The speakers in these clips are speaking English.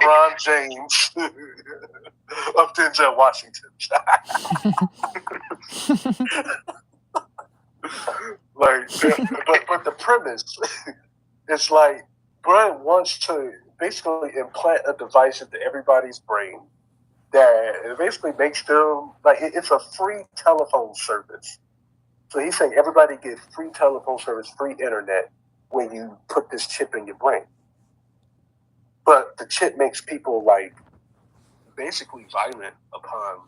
LeBron James of Denzel Washington. But the premise is like Brian wants to basically implant a device into everybody's brain that it basically makes them like it's a free telephone service. So he's saying everybody gets free telephone service, free internet when you put this chip in your brain. But the chip makes people like basically violent upon,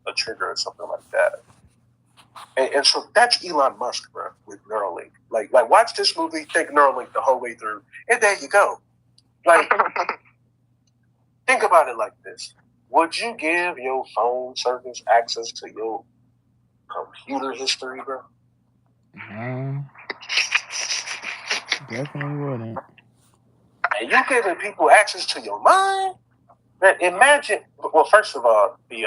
a trigger or something like that. And so that's Elon Musk, bro, with Neuralink. Like watch this movie, think Neuralink the whole way through, and there you go. Like, think about it like this. Would you give your phone service access to your computer history, bro? No, definitely wouldn't. And you giving people access to your mind? Man, imagine. Well, first of all, the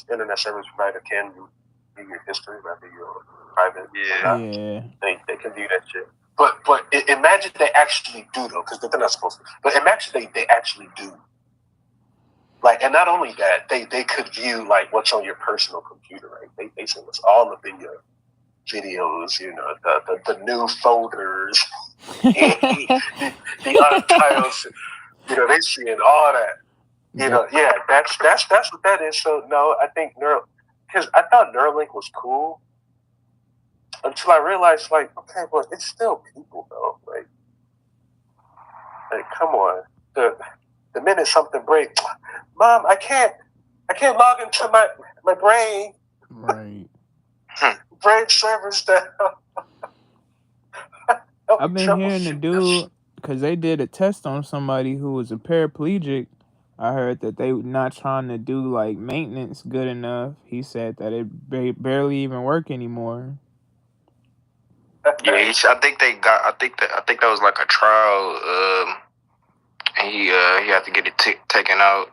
internet service provider can view your history, whether you're private. Yeah. They can view that shit. But imagine they actually do though, because they're not supposed to. But imagine they actually do. Like, and not only that, they could view like what's on your personal computer, right? They see what's all up in your videos, the new folders, the archives, they seeing all that. Yeah, that's what that is. So no, I think because I thought Neuralink was cool until I realized, like, okay, well, it's still people though. Like come on, the minute something breaks, Mom, I can't log into my brain. Right. Brain servers down. I've been hearing the dude, because they did a test on somebody who was a paraplegic. I heard that they were not trying to do like maintenance good enough. He said that it barely even work anymore. Yeah, I think that was like a trial. And he had to get it taken out.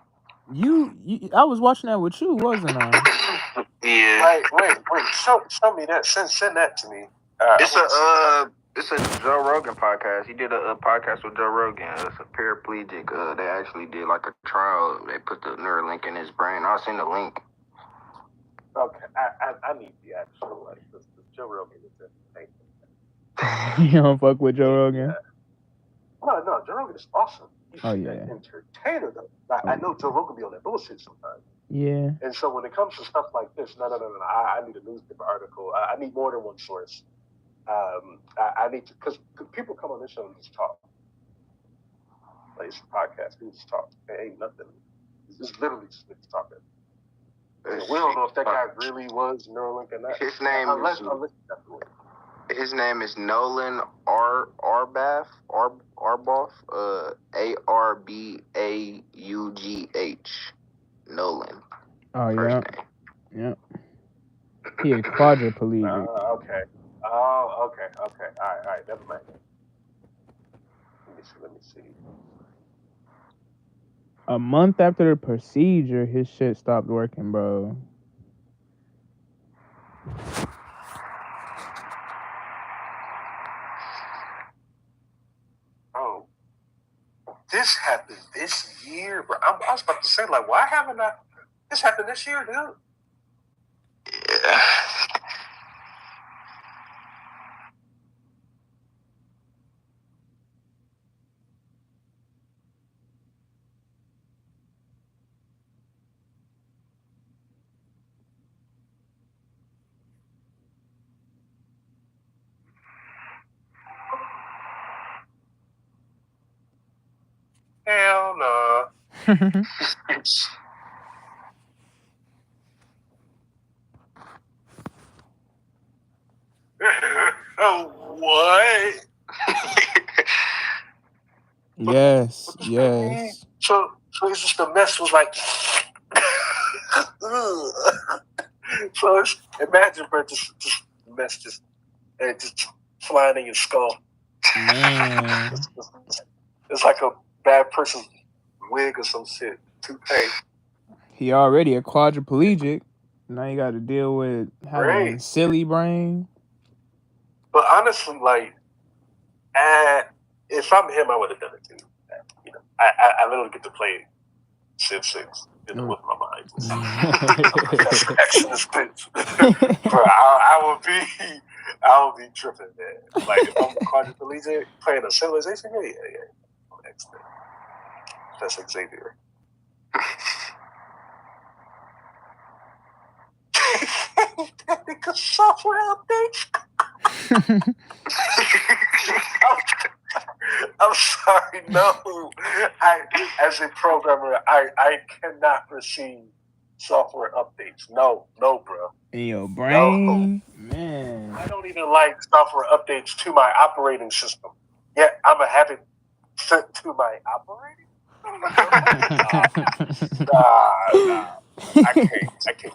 I was watching that with you, wasn't I? Yeah. Wait. Show me that. Send that to me. It's a Joe Rogan podcast. He did a podcast with Joe Rogan. It's a paraplegic. They actually did like a trial. They put the Neuralink in his brain. I'll send the link. Okay, I need the actual like this Joe Rogan is You don't fuck with Joe Rogan? No, Joe Rogan is awesome. He's an entertainer though. Like, I know Joe Rogan be on that bullshit sometimes. Yeah. And so when it comes to stuff like this, no. I need a newspaper article. I need more than one source. I need to, because people come on this show and just talk. Like, it's a podcast. People just talk. It ain't nothing. It's literally just talking. We don't know if that guy really was Neuralink or not. His name is Nolan Arbaugh. Arbaugh. Nolan. Oh yeah. Yeah. He a quadriplegic. Okay. Oh, okay. All right. Never mind. Let me see. A month after the procedure, his shit stopped working, bro. Oh, this happened this year, bro. I was about to say, like, why haven't I? This happened this year, dude. Yeah. Hell no. Oh, what? Yes. So it's just the mess was like. So imagine, bro, just mess just flying in your skull. Man. It's like a bad person's wig or some shit. Toupee. He already a quadriplegic. Now you got to deal with having a silly brain. But honestly, like, if I'm him, I would have done it too. I literally get to play Civ 6 with my mind. That's Exodus bitch. Bro, I will be tripping, man. Like if I'm quadriplegic playing a Civilization, yeah. That's Xavier. Because software updates. I'm sorry, no. As a programmer, I cannot receive software updates. No, bro. In your brain, man. I don't even like software updates to my operating system. Yet I'ma have it sent to my operating. Nah. I can't.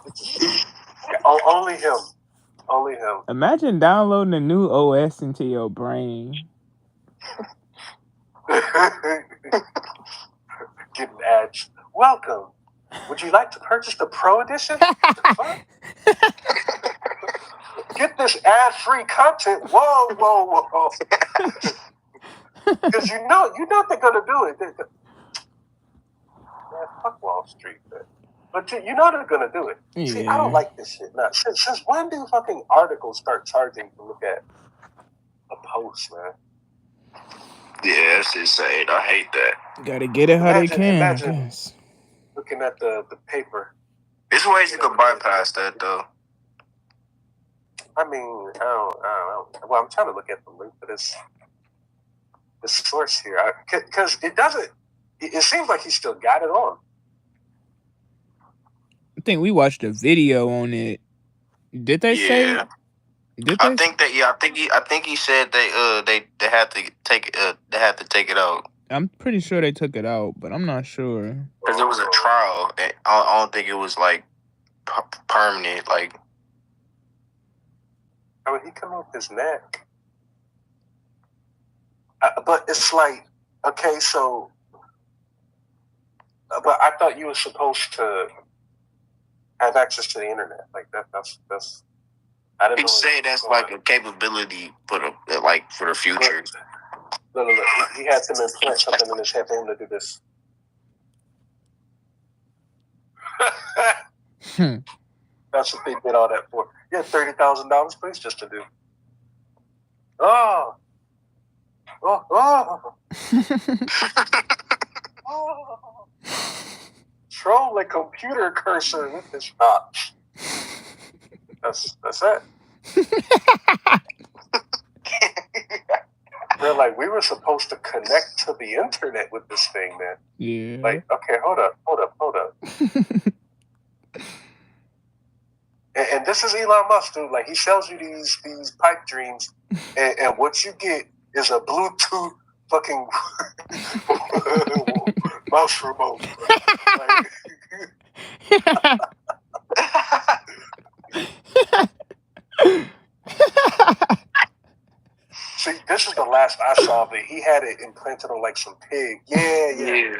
Only him. Imagine downloading a new OS into your brain. Getting ads. Welcome. Would you like to purchase the Pro Edition? Get this ad-free content. Whoa. Because you know they're gonna do it. Man, fuck Wall Street, man. But you know they're gonna do it. Yeah. See, I don't like this shit. Now, since when do fucking articles start charging to look at a post, man? Yeah, that's insane. I hate that. Gotta get it how they can. Imagine looking at the paper. There's ways you can bypass that, though. I mean, I don't know. Well, I'm trying to look at the link for this source here. Because it doesn't... It seems like he still got it on. I think we watched a video on it. Did they say? Did they? I think he said they had to take it out. I'm pretty sure they took it out, but I'm not sure. Because it was a trial. I don't think it was like permanent. Like, I mean, he come off his neck. But it's like, okay, so... But I thought you were supposed to have access to the internet. Like that's. I didn't know. Say that's like a capability for the future. Look. He had them implant something in his head for him to do this. That's what they did all that for. You had $30,000, please, just to do. Oh. Troll a computer cursor with his thoughts. That's it. They're like, we were supposed to connect to the internet with this thing, man. Yeah. Like, okay, hold up. and this is Elon Musk, dude. Like, he sells you these pipe dreams, and what you get is a Bluetooth fucking mouse remote. See, this is the last I saw of it. He had it implanted on like some pig. Yeah.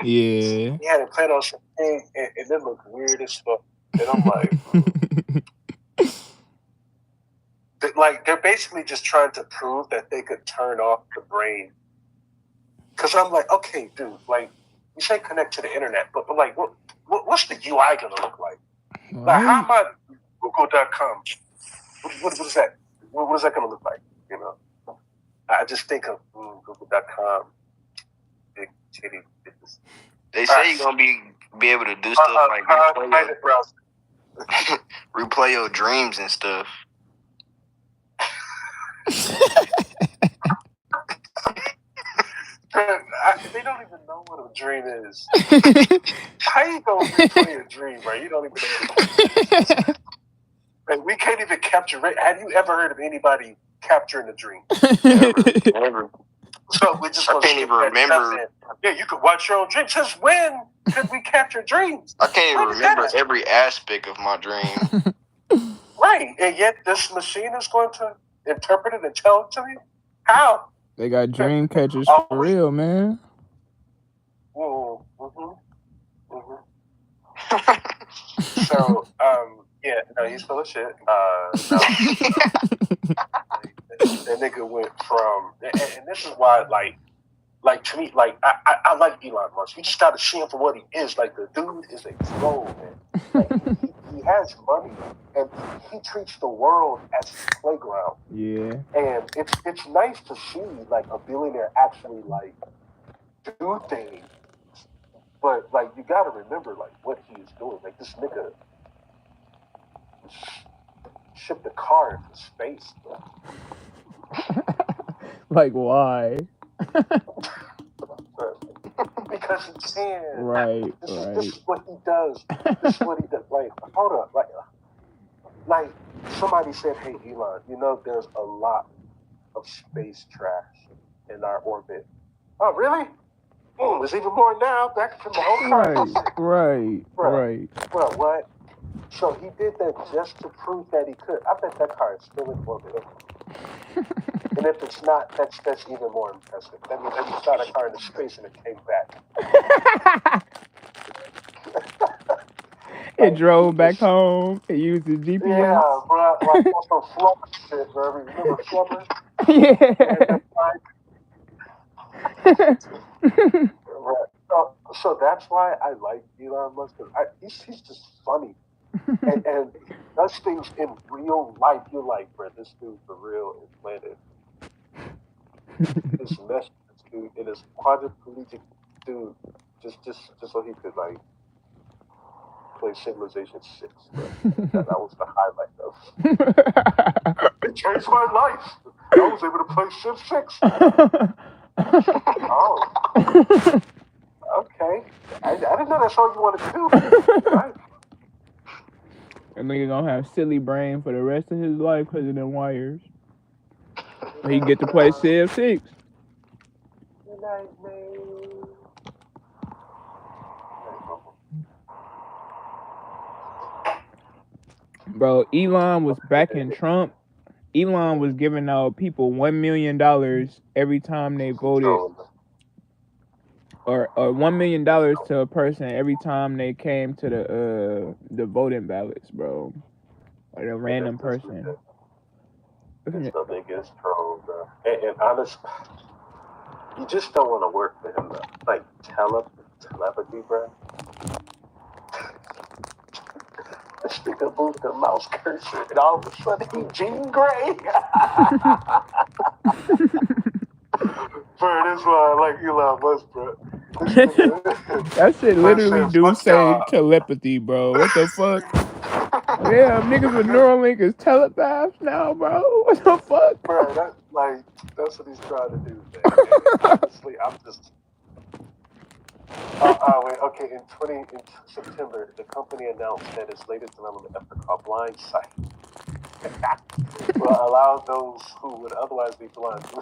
He had it implanted on some pig, and it looked weird as fuck. And I'm like, they're basically just trying to prove that they could turn off the brain. Because I'm like, okay, dude, like, you say connect to the internet, but like, what's the UI gonna look like? Right. Like, how am I Google.com? What is that? What is that gonna look like? You know, I just think of Google.com. Big titty business. They say you're gonna be able to do stuff like replay your dreams and stuff. They don't even know what a dream is. How you gonna replay a dream, right? You don't even know. And we can't even capture it. Have you ever heard of anybody capturing a dream? Never. So we just I can't even remember. Yeah, you could watch your own dreams. Since when could we capture dreams? I can't even remember every aspect of my dream. Right, and yet this machine is going to interpret it and tell it to you? How? They got dream catchers for real, man. So, yeah, no, he's full of shit. No. That nigga went from, and this is why, like like to me, like I like Elon Musk. You just got to see him for what he is. Like the dude is a troll, man. Like he has money, and he treats the world as his playground. Yeah. And it's nice to see like a billionaire actually like do things, but like you got to remember like what he is doing. Like this nigga shipped a car into space, bro. Like why? Because he can. Right. This is what he does. This is what he does. Like, hold up. Like somebody said, hey, Elon, you know there's a lot of space trash in our orbit. Oh, really? There's even more now. Back from the whole car. Right. Well, what? So he did that just to prove that he could. I bet that car is still in orbit. And if it's not, that's even more impressive. That means he shot a car into space and it came back. It drove back home. It used the GPS. Yeah, bro. Like also Flubber shit, bro. Remember Flubber? Yeah. So that's why I like Elon Musk. He's just funny. and he does things in real life. You're like, bro, this dude for real is planted. This mess, this dude, and this quadriplegic dude, just so he could like play Civilization 6. That was the highlight of it. Changed my life. I was able to play Civ 6. Oh, okay. I didn't know that's all you wanted to do. Right? And nigga gonna have silly brain for the rest of his life because of them wires. But he get to play Civ 6. Good night, man. Bro, Elon was backing Trump. Elon was giving out people $1 million every time they voted, or $1 million to a person every time they came to the voting ballots, bro. Like a random person. It's the biggest troll, bro. And honest, you just don't want to work for him, though. Like telepathy, bro. This nigga moved the mouse cursor, and all of a sudden he Jean Grey. Bro, that's why I like Elon Musk, bro. That shit literally do say telepathy, bro. What the fuck? Yeah, niggas with Neuralink is telepaths now, bro. What the fuck? Bro, that's what he's trying to do, man. Honestly, I'm just. Wait, okay. In September, the company announced that its latest development effort called Blind Sight will allow those who would otherwise be blind to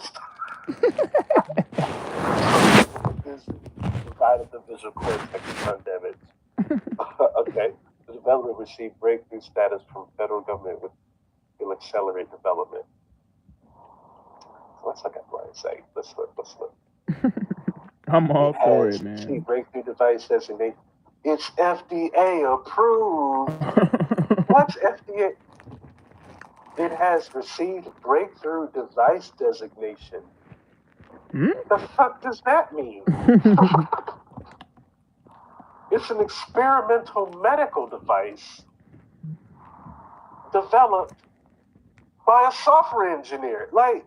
provided the visual cortex undamaged. Okay. The development received breakthrough status from federal government, which will accelerate development. So let's look at Blind Sight. Let's look. I'm all for it, man. Breakthrough device designation. It's FDA approved. What's FDA? It has received breakthrough device designation. The fuck does that mean? It's an experimental medical device developed by a software engineer. Like,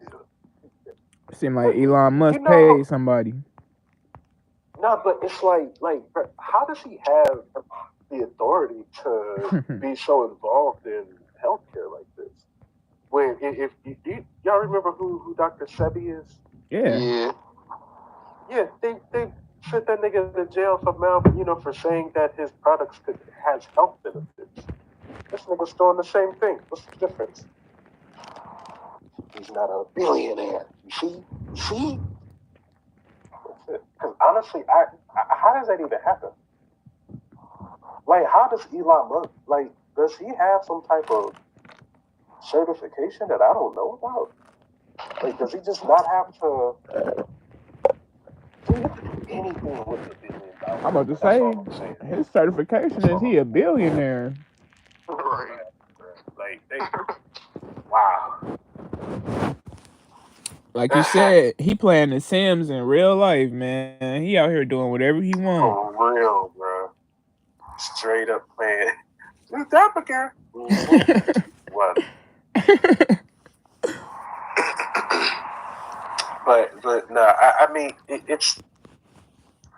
seem like Elon Musk paid somebody. No, but it's like, how does he have the authority to be so involved in healthcare like this? When if y'all remember who Dr. Sebi is? Yeah. Yeah, they sent that nigga to jail for for saying that his products has health benefits. This nigga's doing the same thing. What's the difference? He's not a billionaire. You see? Because honestly, how does that even happen? Like, how does Elon Musk, does he have some type of certification that I don't know about? Like, does he just not have to do anything with the $1 billion? I'm about to say, his certification is he a billionaire. Wow. Like you said, he playing The Sims in real life, man. He out here doing whatever he want. For real, bro. Straight up playing. New Doppelganger. What? But no, I mean it's.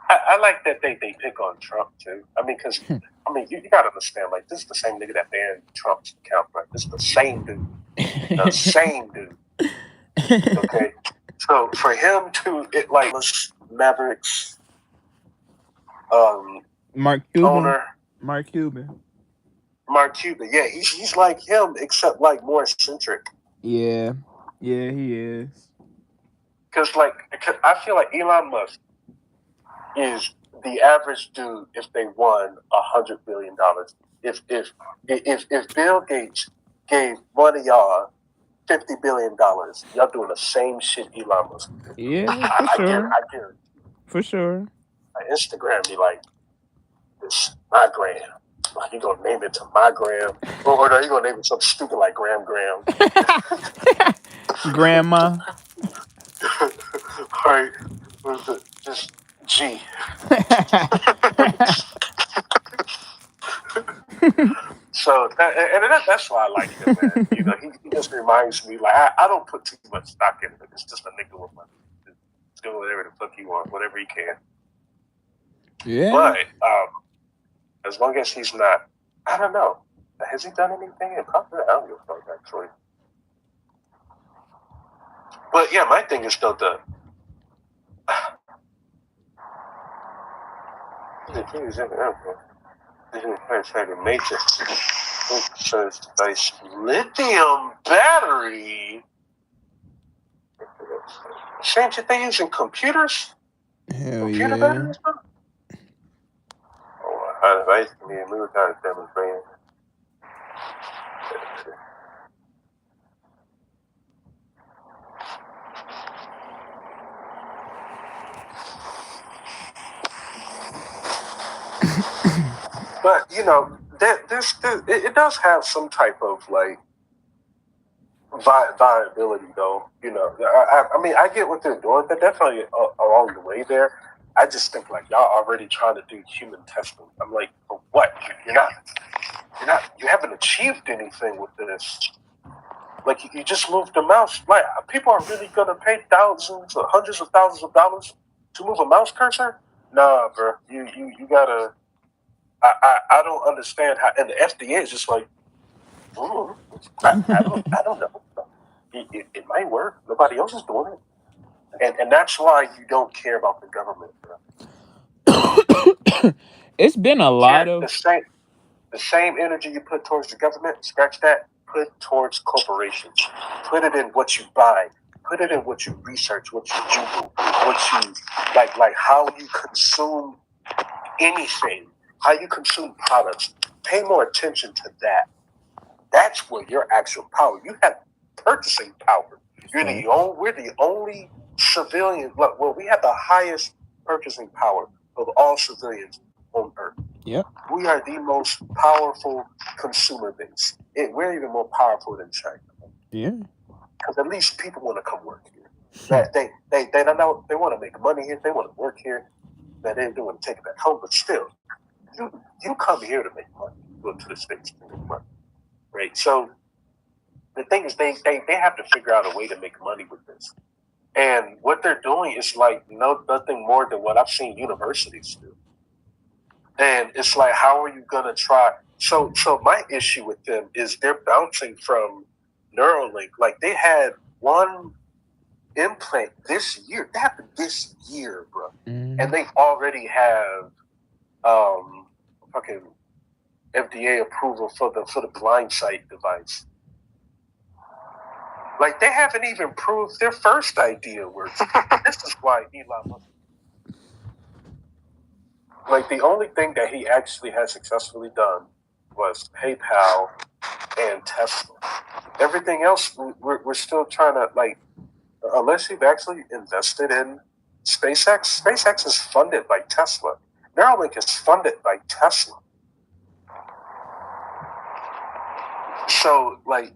I like that they pick on Trump too. I mean, because you gotta understand, like this is the same nigga that banned Trump's account, right? This is the same dude, the same dude. Okay, so for him to Mavericks, Mark Cuban. owner Mark Cuban, yeah, he's like him except like more eccentric. Yeah, he is. Because I feel like Elon Musk is the average dude if they won $100 billion. If Bill Gates gave one of y'all $50 billion, y'all doing the same shit Elon Musk. Yeah, for sure. I guarantee. For sure. Instagram be like, it's my gram. Like, you gonna name it to my gram, or no, you gonna name it something stupid like Graham. Grandma. Right? Was it just G? So that's why I like him, man. You know, he just reminds me, like, I don't put too much stock in it. It's just a nigga with money. Just do whatever the fuck he wants, whatever he can. Yeah. But as long as he's not, I don't know. Has he done anything in popular? I don't give a fuck, actually. But yeah, my thing is still the lithium battery. Same shit they use in computers. Hell Computer yeah. batteries, bro? Oh, I used to be we were kind of demonstrating. But you know, it does have some type of like viability, though. You know, I mean, I get what they're doing. They're definitely along the way there. I just think like y'all already trying to do human testing. I'm like, for what? You haven't achieved anything with this. Like you just moved the mouse. Like people are really gonna pay thousands or hundreds of thousands of dollars to move a mouse cursor? Nah, bro. You gotta. I don't understand how. And the FDA is just like, I don't know. It might work. Nobody else is doing it, and that's why you don't care about the government, bro. It's been a lot of the same energy you put towards the government. Scratch that. Put towards corporations. Put it in what you buy. Put it in what you research, what you Google, what you like how you consume anything, how you consume products. Pay more attention to that. That's where your actual power. You have purchasing power. We're the only civilian. Well, we have the highest purchasing power of all civilians on Earth. Yep. We are the most powerful consumer base. We're even more powerful than China. Yeah. Because at least people want to come work here. They don't know. They want to make money here. They want to work here. That they don't want to take it back home. But still, you come here to make money. Go to the States to make money. Right. So the thing is, they have to figure out a way to make money with this. And what they're doing is like nothing more than what I've seen universities do. And it's like, how are you gonna try? So my issue with them is they're bouncing from Neuralink. Like they had one implant this year. That happened this year, bro. And they already have fucking FDA approval for the blind sight device. Like they haven't even proved their first idea works. This is why Elon Musk. Like the only thing that he actually has successfully done was PayPal and Tesla. Everything else, we're still trying to like, unless you've actually invested in SpaceX. SpaceX is funded by Tesla. Neuralink is funded by Tesla. So like,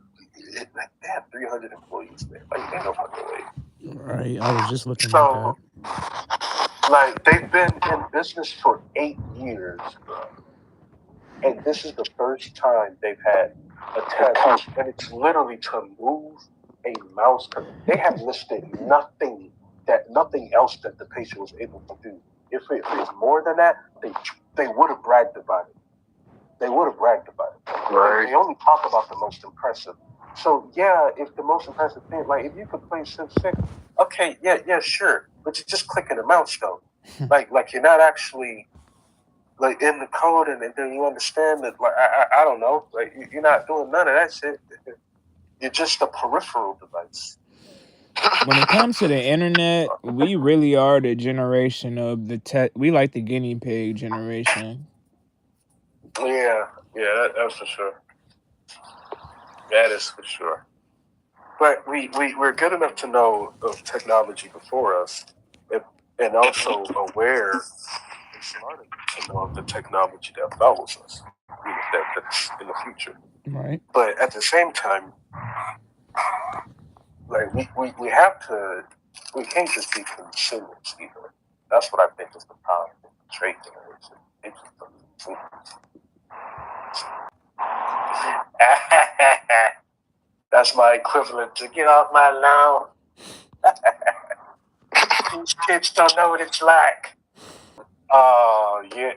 they have 300 employees, man. Like, ain't no fucking way. Right. I was just looking at that. So, like, they've been in business for 8 years, bro. And this is the first time they've had a test, and it's literally to move a mouse. They have listed nothing else that the patient was able to do. If it was more than that, they would have bragged about it. They would have bragged about it. Right. They only talk about the most impressive. So yeah, if the most impressive thing, like if you could play Civ 6, okay, yeah, sure, but you're just clicking a mouse though. like you're not actually like in the code, and then you understand that. Like I don't know, like you're not doing none of that shit. You're just a peripheral device. When it comes to the internet, we really are the generation of we like the guinea pig generation. Yeah, that's for sure. That is for sure. But we're good enough to know of technology before us, and also aware and smart enough to know of the technology that follows us, that's in the future. Right. But at the same time, like we have to, we can't just be consumers either. That's what I think is the problem with the trade generation. It's just consumers. That's my equivalent to get off my lawn. These kids don't know what it's like. Oh yeah.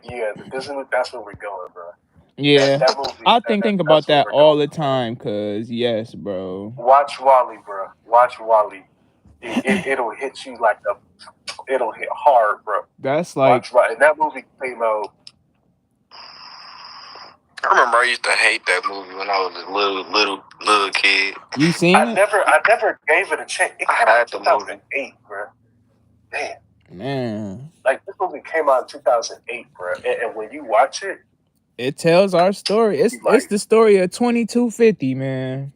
That's where we're going, bro. Yeah, that movie. I think about that's where that we're all going. the time. Cause yes, bro. Watch Wally, bro. Watch Wally. It'll hit you like it'll hit hard, bro. That's like And that movie came out. I remember I used to hate that movie when I was a little kid. You seen I it? never gave it a chance. It came out in 2008, bro. Damn. Man. Like this movie came out in 2008, bro. And when you watch it, it tells our story. It's the story of 2250, man.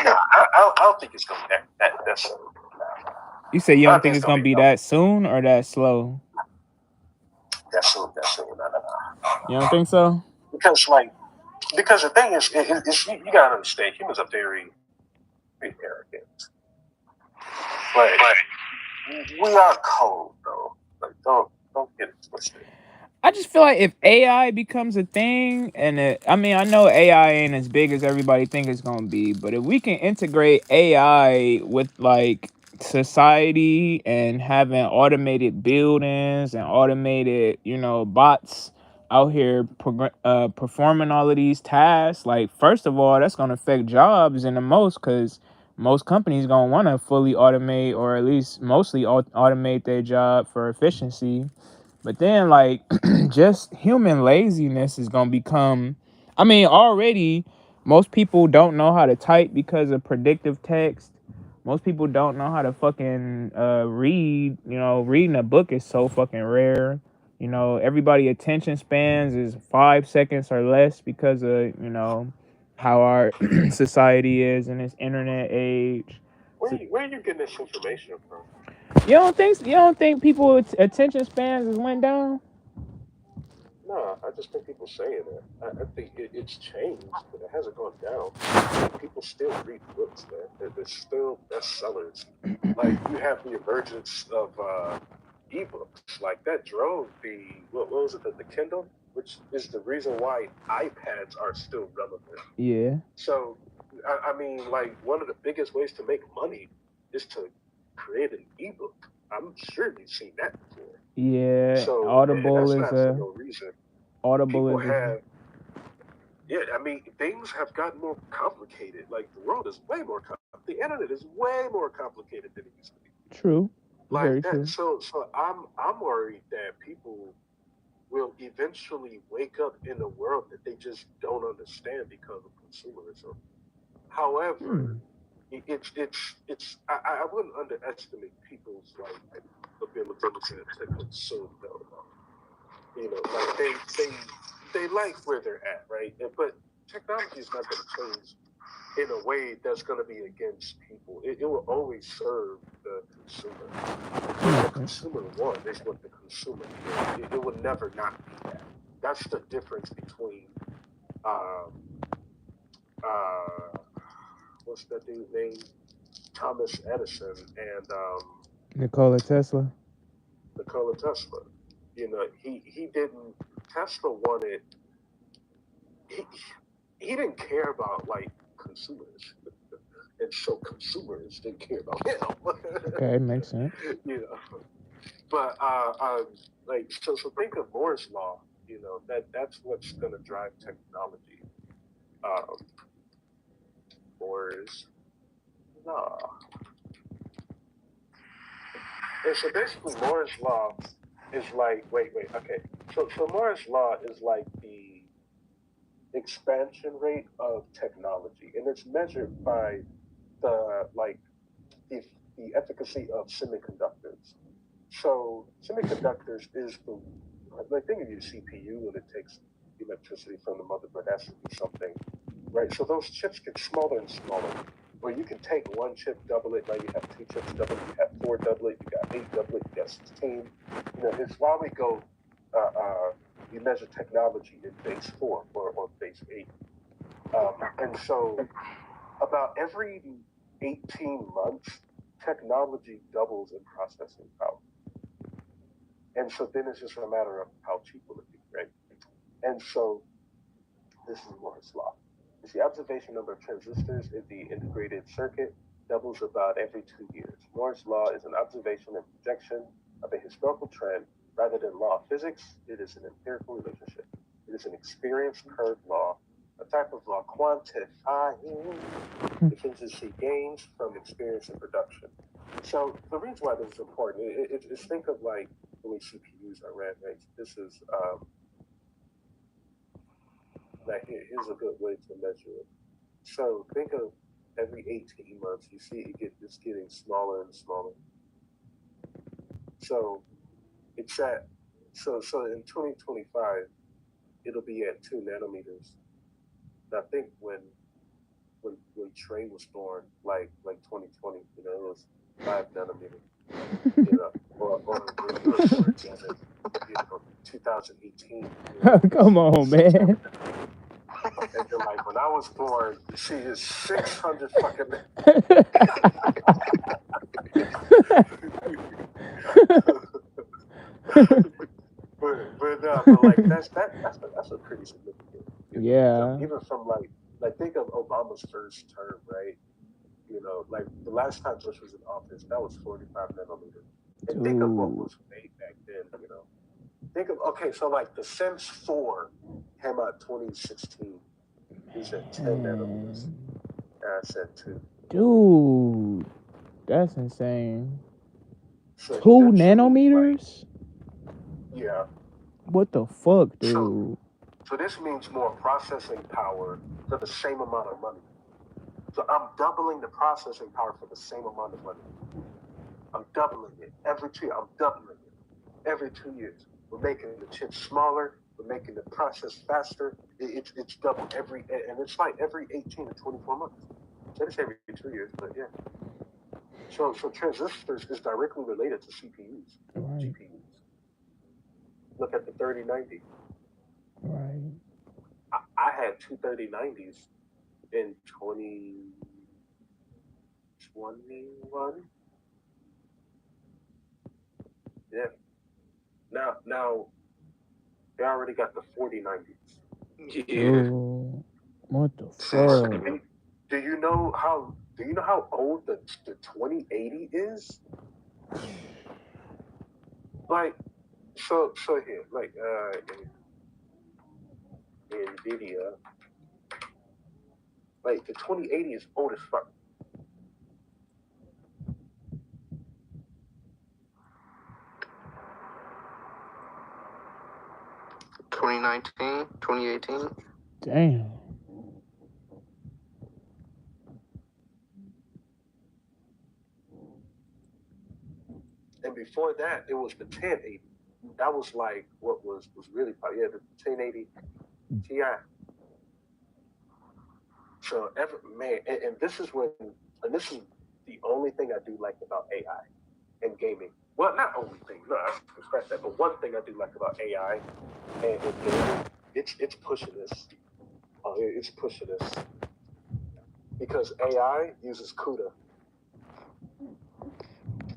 Nah, I don't think it's gonna be that soon. You say you don't think it's gonna be that soon or that slow? That soon. No. You don't think so? Because the thing is, you gotta understand, humans are very arrogant. But we are cold though. Like don't get it twisted. I just feel like if AI becomes a thing, and I know AI ain't as big as everybody think it's gonna be, but if we can integrate AI with like society and having automated buildings and automated, bots out here performing all of these tasks, like first of all, that's gonna affect jobs in the most, because most companies gonna want to fully automate or at least mostly automate their job for efficiency. But then, like, just human laziness is gonna become. Already, most people don't know how to type because of predictive text. Most people don't know how to fucking read. Reading a book is so fucking rare. Everybody attention spans is 5 seconds or less because of how our society is in this internet age. Where are you getting this information from? You don't think people's attention spans went down? No, I just think people saying it. I think it's changed, but it hasn't gone down. People still read books, man. They're still bestsellers. Like you have the emergence of ebooks, like that drove the what was it, the Kindle, which is the reason why iPads are still relevant. Yeah. So, like one of the biggest ways to make money is to create an ebook. I'm sure you've seen that before. Yeah. So Audible that's is not for no reason. Audible People is have. Yeah, things have gotten more complicated. Like the world is way more complicated. The internet is way more complicated than it used to be. True. Like very that. True. So I'm worried that people will eventually wake up in a world that they just don't understand because of consumerism. However, I wouldn't underestimate people's like ability to consume though. Like they like where they're at, right? But technology is not going to change in a way that's going to be against people. It will always serve the consumer. What the consumer wants is what the consumer needs. It will never not be that. That's the difference between what's that dude's name? Thomas Edison and Nikola Tesla. Nikola Tesla. He didn't. Tesla wanted. He didn't care about like consumers, and so consumers didn't care about him. Okay, makes sense. But like so think of Moore's law. That's what's going to drive technology. Moore's law. And so basically, Moore's law is like okay. So Moore's law is like the expansion rate of technology, and it's measured by the efficacy of semiconductors. So semiconductors is think of your CPU, and it takes electricity from the motherboard. That should be something, right? So those chips get smaller and smaller. Where you can take one chip, double it. Now you have two chips, double it. You have four, double it. You got 8, double it. You got 16. It's why we go. We measure technology in base 4 or base 8. And so, about every 18 months, technology doubles in processing power. And so then it's just a matter of how cheap will it be, right? And so this is Moore's law. It's the observation number of transistors in the integrated circuit doubles about every 2 years. Moore's law is an observation and projection of a historical trend rather than law of physics. It is an empirical relationship. It is an experience curve law, a type of law quantifying efficiency gains from experience and production. So the reason why this is important is think of like the way CPUs are ran, right? This is here's a good way to measure it. So think of every 18 months, you see it's getting smaller and smaller. So it's at so in 2025, it'll be at 2 nanometers. And I think when Trey was born, like 2020, it was 5 nanometers. Or 2018. Come on, man. And then, like, when I was born, she is 600 fucking. but like that's a pretty significant. Yeah. Even from like think of Obama's first term, right? Like the last time Bush was in office, that was 45 nanometers. And think of what was made back then. Think of so like the Sims 4 came out 2016. He's at 10 nanometers. I said 2. Dude, that's insane. So 2 nanometers? Yeah. What the fuck, dude? So this means more processing power for the same amount of money. So I'm doubling the processing power for the same amount of money. I'm doubling it every 2 years. I'm doubling it every 2 years. We're making the chips smaller. We're making the process faster. It's double and it's like every 18 to 24 months. So it's every 2 years, but yeah. So transistors is directly related to CPUs, Right. GPUs. Look at the 3090. Right. I had 2 3090s in 2021. Yeah. Now they already got the 4090s. Yeah. Dude, what the fuck? Do you know how old the 2080 is? Like so here, like NVIDIA, like the 2080 is old as fuck. $2019, 2018. Damn. And before that, it was the 1080. That was like what was really popular. Yeah, the 1080 Ti. So and this is this is the only thing I do like about AI and gaming. Well, not only thing, no, I should scratch that. But one thing I do like about AI and gaming, it's pushing this. It's pushing this because AI uses CUDA.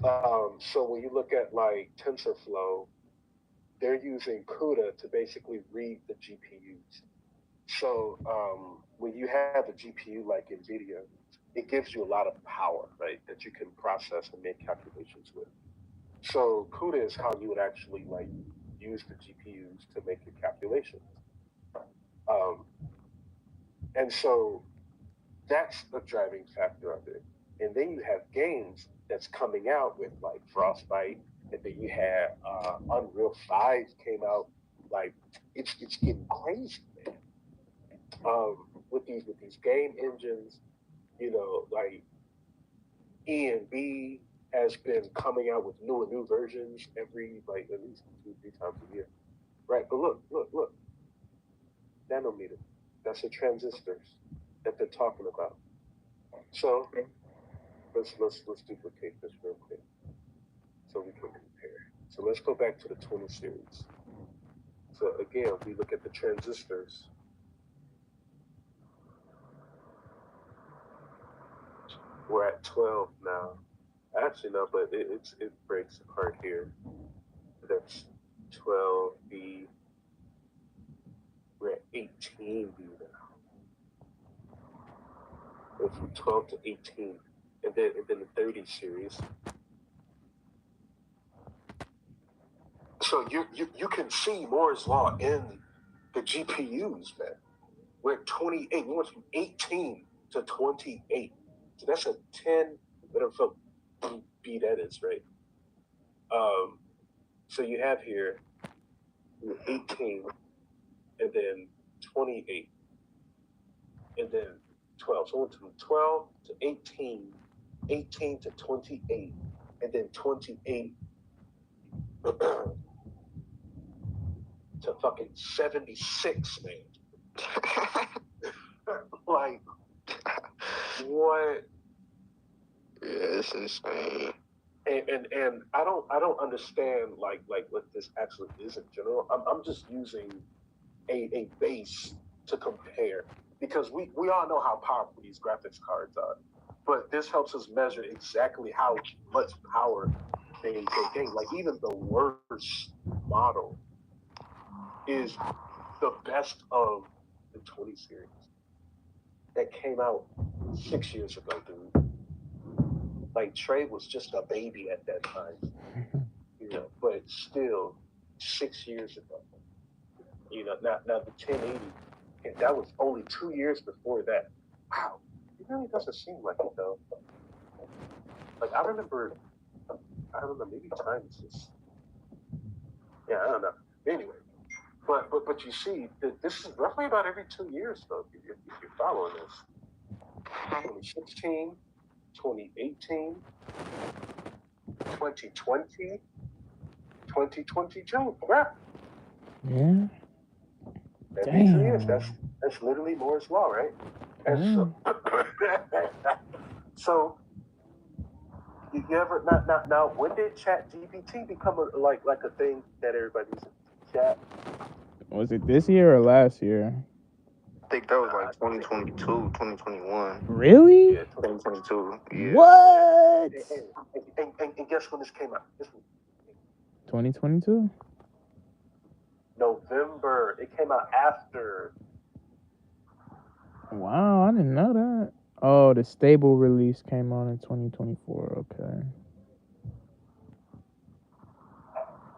So when you look at like TensorFlow, they're using CUDA to basically read the GPUs. So when you have a GPU like NVIDIA, it gives you a lot of power, right, that you can process and make calculations with. So CUDA is how you would actually like use the GPUs to make your calculations. Um, and so that's the driving factor of it. And then you have games that's coming out with like Frostbite, and then you have Unreal 5 came out. Like it's getting crazy, man. With these game engines, like ENB has been coming out with new versions every like at least 2-3 times a year, right? But look, nanometer. That's the transistors that they're talking about. So let's duplicate this real quick so we can compare. So let's go back to the 20 series. So again, we look at the transistors. We're at 12 now. Actually, no, but it breaks apart here. That's 12B. We're at 18B now. It's from 12 to 18, and then the 30 series. So you can see Moore's law in the GPUs, man. We're at 28. We went from 18 to 28. So that's a 10. Whatever B that is, right? So you have here 18, and then 28, and then 12. So we went from 12 to 18, 18 to 28, and then 28 to fucking 76, man. Like, what? Yeah, it's insane. And I don't understand like what this actually is in general. I'm just using a base to compare because we all know how powerful these graphics cards are, but this helps us measure exactly how much power they gain. Like even the worst model is the best of the 20 series that came out 6 years ago, dude. Like Trey was just a baby at that time, but still 6 years ago. Now the 1080, and that was only 2 years before that. Wow, it really doesn't seem like it though. Like I remember maybe time is just, yeah, I don't know. Anyway, but you see, this is roughly about every 2 years though. If you're following this, 2016, 2018, 2020, 2022, right? Yeah. Every 2 years. That's literally Moore's law, right? And so you ever now when did ChatGPT become like a thing that everybody's chat? Was it this year or last year? I think that was like 2022, 2021. Really? Yeah, 2022. Yeah. What? And guess when this came out? 2022? November. It came out after. Wow, I didn't know that. Oh, the stable release came out in 2024. Okay.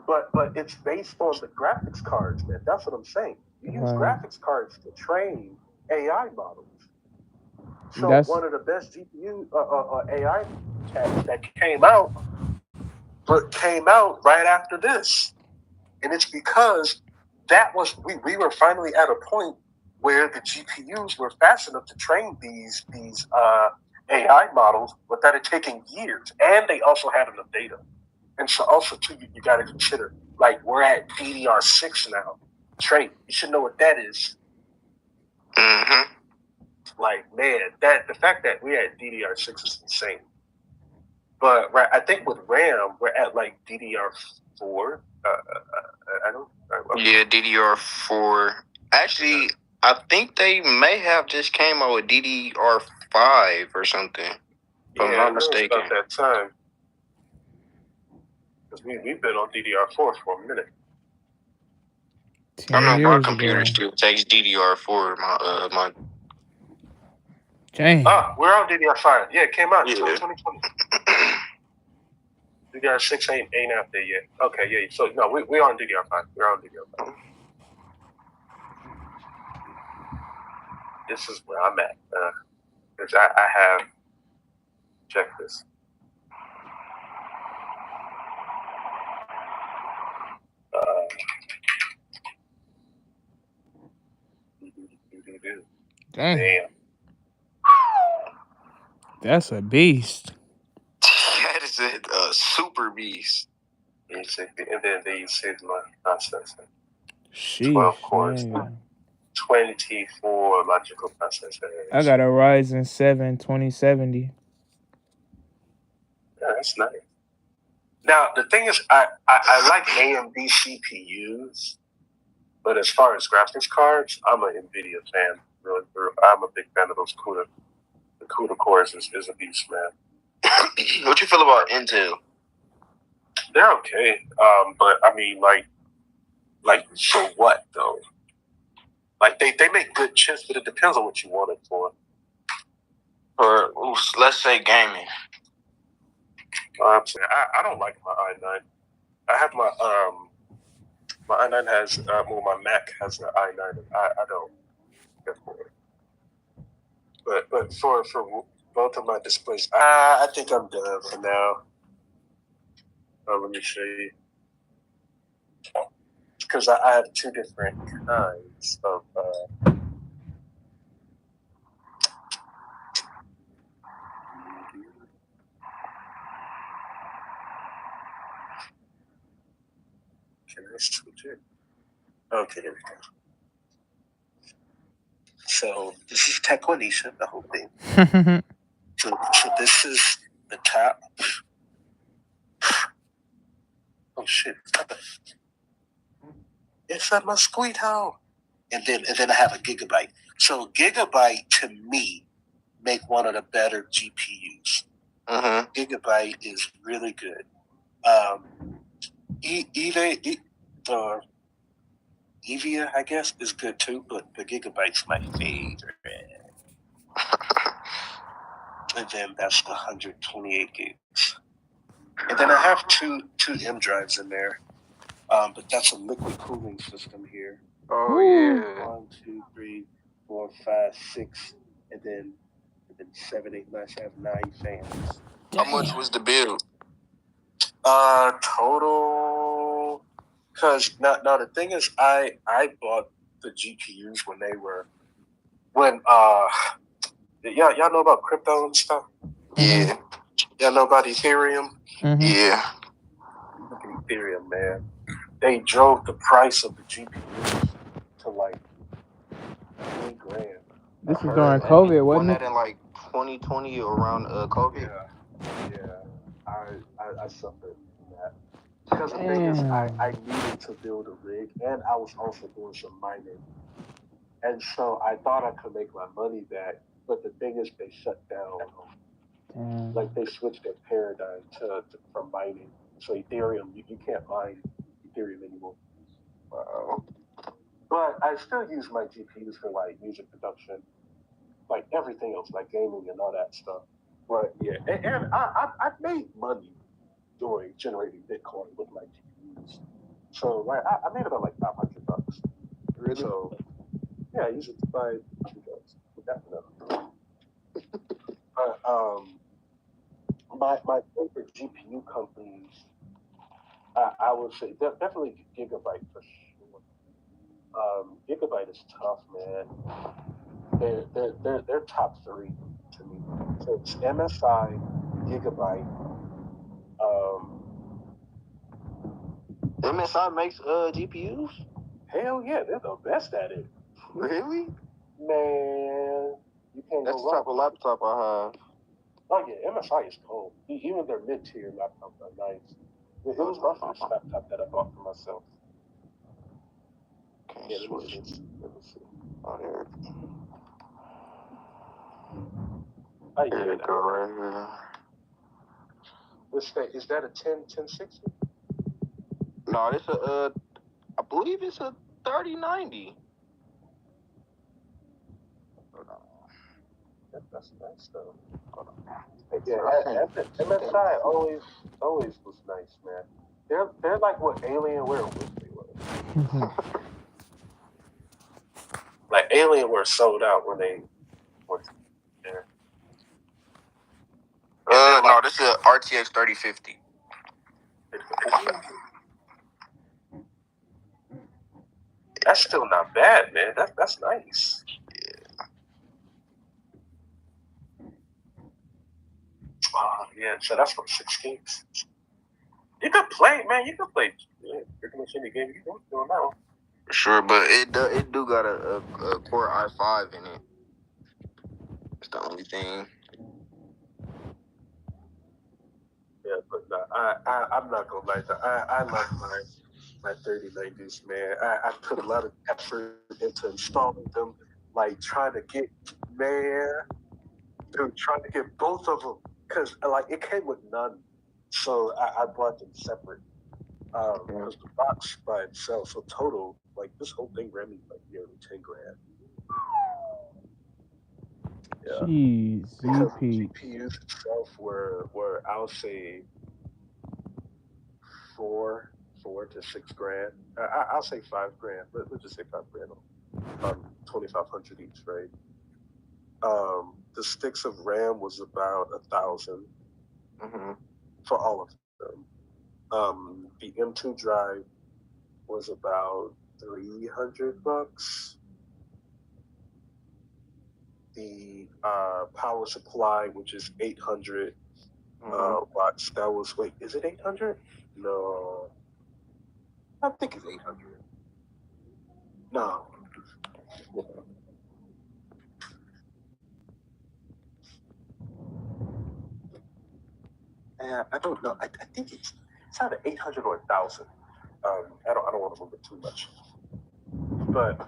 But it's based on the graphics cards, man. That's what I'm saying. You use graphics cards to train AI models. So one of the best GPU AI chats that came out right after this, and it's because that was we were finally at a point where the GPUs were fast enough to train these AI models without it taking years, and they also had enough data. And so also too, you got to consider like we're at DDR6 now. Trey, you should know what that is. Mm-hmm. Like man, the fact that we're at DDR6 is insane. But I think with RAM we're at like DDR4. I don't. Yeah, DDR4. Actually, I think they may have just came out with DDR5 or something. If I'm not mistaken. About that time. we've been on DDR4 for a minute. 10 I know my years computer ago. still takes DDR4. My Dang. We're on DDR5. Yeah, it came out in Yeah. 2020. DDR6 ain't out there yet. Okay, yeah. So no, we're on DDR5. We're on DDR5. This is where I'm at. Because I have check this. Dang. Damn. That's a beast. that is a super beast. And then they use Sigma processor. Sheesh. 12 cores, Yeah. 24 logical processors. I got a Ryzen 7 2070. Yeah, that's nice. Now, the thing is, I like AMD CPUs, but as far as graphics cards, I'm an NVIDIA fan. Really, I'm a big fan of those CUDA. The CUDA cores is a beast, man. What you feel about Intel? They're okay, but I mean, like for what though? Like they make good chips, but it depends on what you want it for. Or let's say gaming. I don't like my i9. I have my i9 has my Mac has an i9. And I don't care for it. But for both of my displays, I think I'm done for now. Let me show you. Because I have two different kinds of. Can I switch it? Okay, here we go. So this is Tequanisha, the whole thing. So this is the top. Oh shit! It's at my squeak hole. And then I have a Gigabyte. So Gigabyte to me make one of the better GPUs. Mm-hmm. Gigabyte is really good. Evia, I guess, is good too, but the Gigabyte's my favorite. And then that's the 128 gigs. And then I have two M drives in there. But that's a liquid cooling system here. Oh yeah. 1, 2, 3, 4, 5, 6, and then 7, 8, 9. I have 9 fans. How much was the build? Total. Because now the thing is, I bought the GPUs when y'all know about crypto and stuff. Yeah. Y'all know about Ethereum. Mm-hmm. Yeah. Look at Ethereum, man. They drove the price of the GPUs to like $3,000. This is during COVID, wasn't that it? in like 2020 around COVID? Yeah. I suffered from that. Because the thing is, I needed to build a rig, and I was also doing some mining. And so I thought I could make my money back, but the thing is, they shut down. Like they switched their paradigm from mining. So Ethereum, you can't mine Ethereum anymore. Wow. But I still use my GPUs for like music production, like everything else, like gaming and all that stuff. But yeah, and I made money doing generating Bitcoin with my GPUs. So like I made about like $500. Really? So yeah, I use it to buy drugs. My favorite GPU companies, I would say definitely Gigabyte for sure. Gigabyte is tough, man. They're top 3 to me. So it's MSI, Gigabyte. MSI makes GPUs? Hell yeah, they're the best at it. Really? Man, you can't That's go the wrong. type of laptop I have. Oh yeah, MSI is cool. Even their mid-tier laptops are nice. It was my first laptop that I bought for myself. Can't Yeah, switch. let me see. Oh, there. Oh, There yeah, you go, right here. is that a 1060? No, it's a I believe it's a 3090. That's nice though. Yeah, MSI always was nice, man. They're like what Alienware wish they were. Like Alienware sold out when they were there. No, this is a RTX 3050. That's still not bad, man. That's nice. Yeah, so that's from 6 gigs. You could play, man. You could play pretty much any game you want to now. Sure, but it do got a Core i5 in it. It's the only thing. Yeah, but I'm not gonna lie. I love my 3090s, man. I put a lot of effort into installing them, like trying to get both of them, because like it came with none, so I bought them separate. Because the box by itself, so total, like this whole thing ran me like nearly $10,000. Yeah. Jeez, Because ZP. GPUs itself were I'll say $4,000 to $6,000. I'll say $5,000. Let's just say $5,000 on 2,500 each, right? The sticks of RAM was about $1,000 for all of them. The M2 drive was about $300. The power supply, which is 800 watts, that was is it 800? No, I think it's 800. No. I don't know. I think it's either 800 or 1,000. I don't want to move it too much. But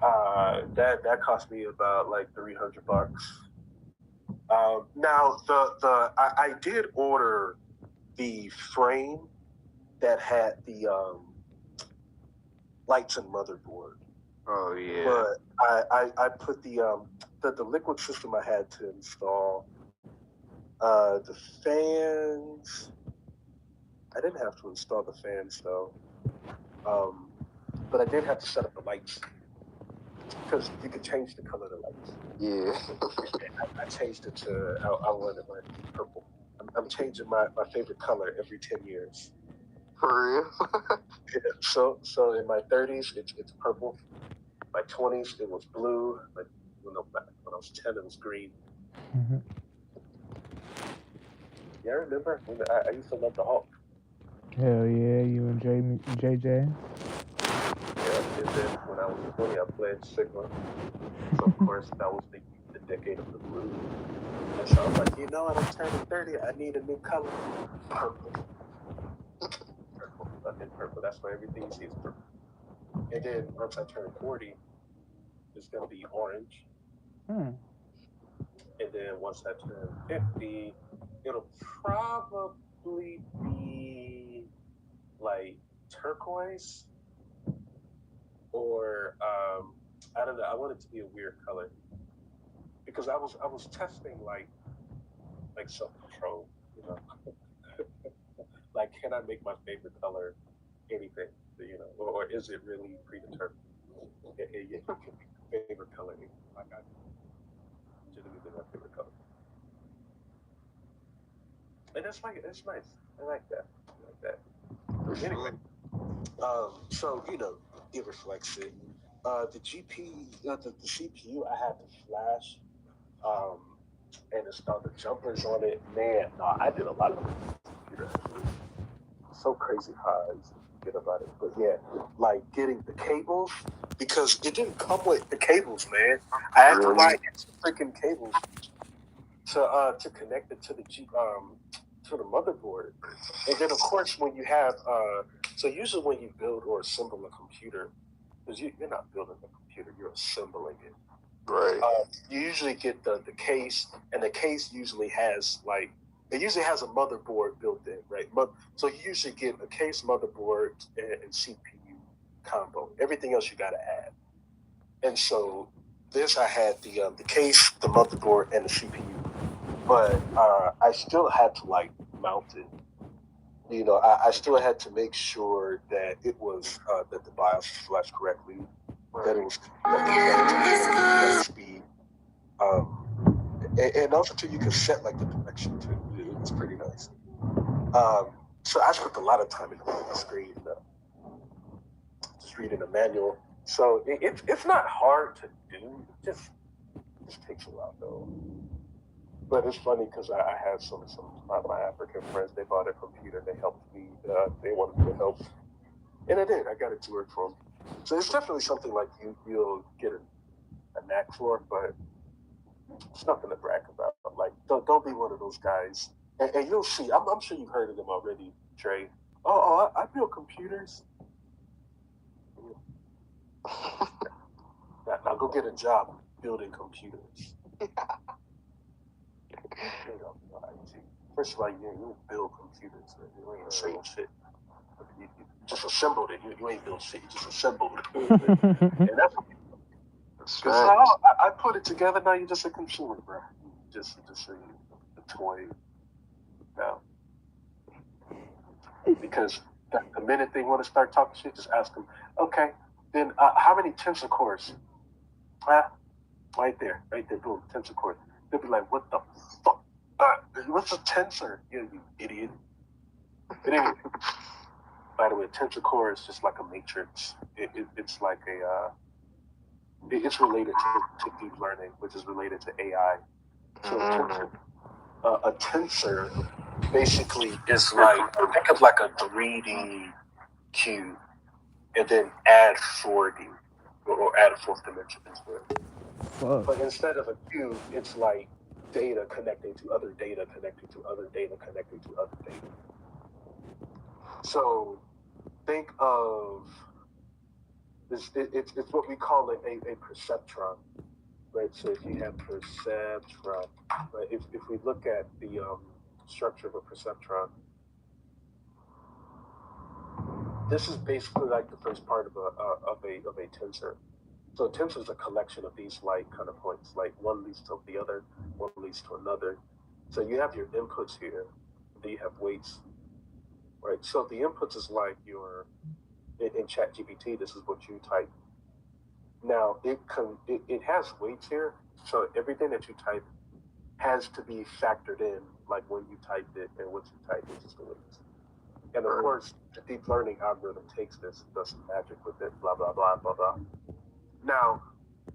that cost me about like $300. Now I did order the frame that had the lights and motherboard. Oh yeah. But I put the liquid system I had to install. The fans, I didn't have to install the fans though. But I did have to set up the lights, because you could change the color of the lights. Yeah. I changed it to, I wanted mine to be purple. I'm changing my favorite color every 10 years. For real? Yeah, so in my 30s, it's purple. My 20s, it was blue. Like when I was 10, it was green. Yeah, I remember when I used to love the Hulk. Hell yeah, you and JJ. Yeah, and then when I was 20, I played Sigma. So of course that was the decade of the blue. And so I was like, you know what? I'm turning 30. I need a new color. Purple. Nothing purple. That's why everything you see is purple. And then once I turn 40, it's gonna be orange. And then once I turn 50, it'll probably be like turquoise, or I don't know. I want it to be a weird color, because I was testing like self-control, you know. Like, can I make my favorite color anything, you know, or is it really predetermined? It can be your favorite color. Like, I legitimately my favorite color. And it's nice. I like that. Anyway, so you know, it reflects it. The CPU, I had to flash, and install the jumpers on it. Man, no, I did a lot of computer. So crazy how I used to forget about it. But yeah, like getting the cables, because it didn't come with the cables, man. I had to buy extra freaking cables to connect it to to the motherboard. And then of course when you have so usually when you build or assemble a computer, because you're not building a computer, you're assembling it. Right. You usually get the case, and the case usually has like it usually has a motherboard built in, right? So you usually get a case, motherboard, and CPU combo. Everything else you got to add. And so this, I had the case, the motherboard, and the CPU, but I still had to like mount it. You know, I still had to make sure that it was that the BIOS was flashed correctly, that it was that speed, and also too you can set like the direction too. It was pretty nice. So I spent a lot of time in the screen, just reading the manual. So it's not hard to do. It just takes a while though. But it's funny because I had some of my African friends. They bought a computer. They helped me. They wanted me to help, and I did. I got it to work for them. So it's definitely something like you'll get a knack for, but it's nothing to brag about. Like don't be one of those guys. And you'll see. I'm sure you've heard of them already, Trey. I build computers. Now go get a job building computers. First of all, you build computers. You ain't saying shit. You just assembled it. You ain't built shit. You just assembled it. And that's because I put it together. Now you're just a consumer, bro. Just a toy now. Because the minute they want to start talking shit, just ask them. Okay, then how many tensor cores? Right there, boom, tensor cores. They'll be like, what the fuck? What's a tensor? You idiot. But anyway, by the way, a tensor core is just like a matrix. It's like it's related to deep learning, which is related to AI. So a tensor basically is like, think of like a 3D cube and then add 4D or add a fourth dimension into it. But instead of a cube, it's like data connecting to other data, connecting to other data, connecting to other data. So think of this, it's what we call a perceptron, right? So if you have perceptron, right? If we look at the structure of a perceptron, this is basically like the first part of a tensor. So a tensor is a collection of these like kind of points, like one leads to the other, one leads to another. So you have your inputs here, then you have weights, right? So the inputs is like your in ChatGPT. This is what you type. Now it has weights here, so everything that you type has to be factored in, like when you typed it and what you typed, which is the weights. And of course, the deep learning algorithm takes this, does some magic with it, blah blah blah blah blah. Now,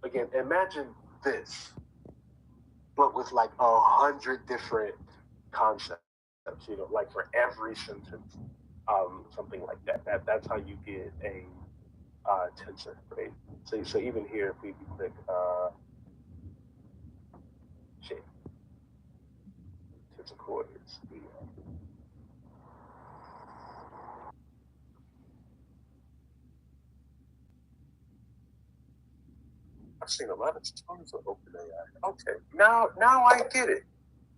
again, imagine this, but with like 100 different concepts. You know, like for every sentence, something like that. That's how you get a tensor, right? So even here, if we click tensor coordinates. I've seen a lot of tons of OpenAI. Okay, now I get it.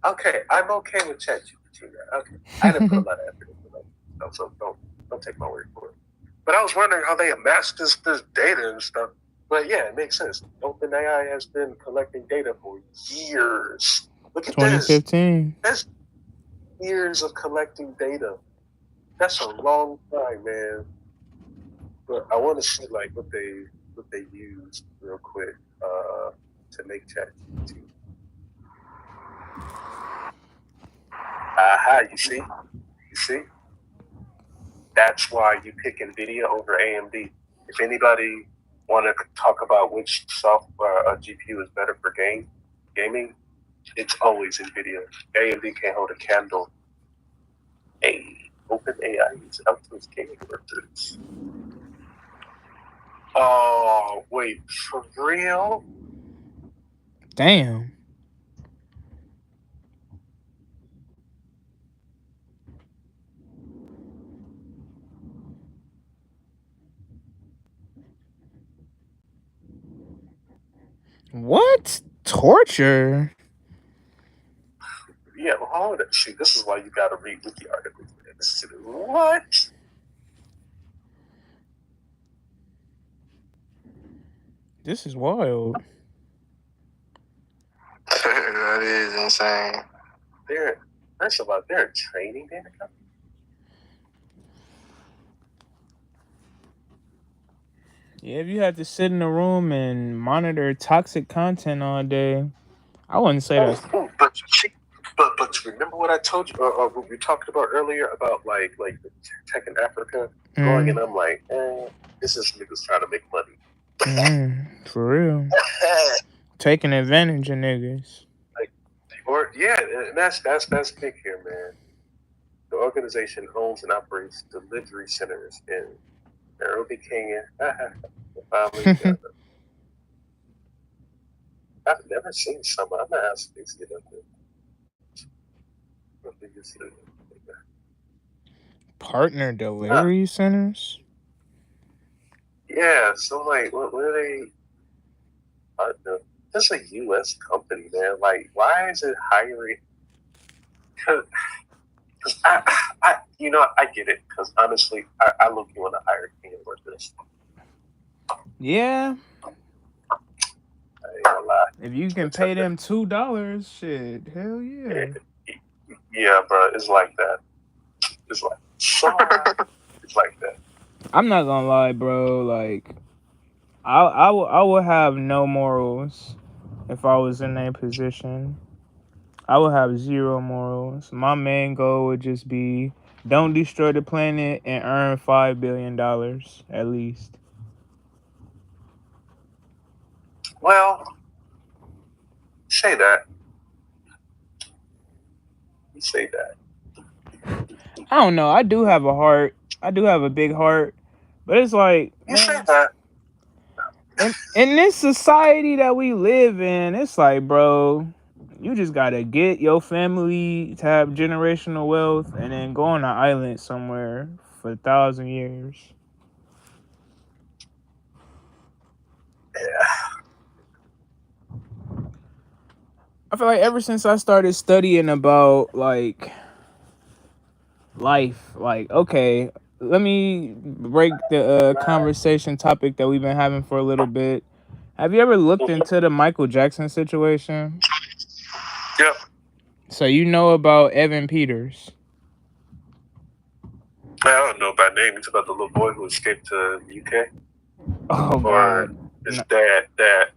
Okay, I'm okay with ChatGPT now. Okay, I didn't put a lot of effort into that, so don't take my word for it. But I was wondering how they amassed this data and stuff. But yeah, it makes sense. OpenAI has been collecting data for years. Look at 2015. That's years of collecting data. That's a long time, man. But I want to see like what they used real quick to make ChatGPT. Aha, you see? That's why you pick NVIDIA over AMD. If anybody want to talk about which software GPU is better for gaming, it's always NVIDIA. AMD can't hold a candle. OpenAI is out to its gaming workers. Oh, wait, for real? Damn. What? Torture? Yeah, Oh, see, this is why you got to read wiki articles. What? This is wild. That is insane. First of all, they're training data company. Yeah, if you had to sit in a room and monitor toxic content all day, I wouldn't say that's. But remember what I told you, or what we talked about earlier about like the tech in Africa going, and I'm like, this is niggas trying to make money. For real. Taking advantage of niggas. And that's big here, man. The organization owns and operates delivery centers in Nairobi, Kenya. I've never seen someone. I'm not asking these get up there. Partner delivery centers? Yeah, so like, what are they? That's a U.S. company, man. Like, why is it hiring? Because I get it. Because honestly, I look you want to hire Kenyan workers. Yeah. I ain't gonna lie. If you can pay them $2, shit, hell yeah. Yeah, bro, it's like that. It's like it's like that. I'm not gonna lie, bro. Like, I would have no morals if I was in a position. I would have zero morals. My main goal would just be don't destroy the planet and earn $5 billion at least. Well, say that. You say that. I don't know. I do have a heart. I do have a big heart. But it's like, you say that. In this society that we live in, it's like, bro, you just gotta get your family to have generational wealth and then go on an island somewhere for 1,000 years. Yeah. I feel like ever since I started studying about like life, like, okay, let me break the conversation topic that we've been having for a little bit. Have you ever looked into the Michael Jackson situation? Yep. So you know about Evan Peters? I don't know by name. It's about the little boy who escaped to the UK. Oh, or God. his dad that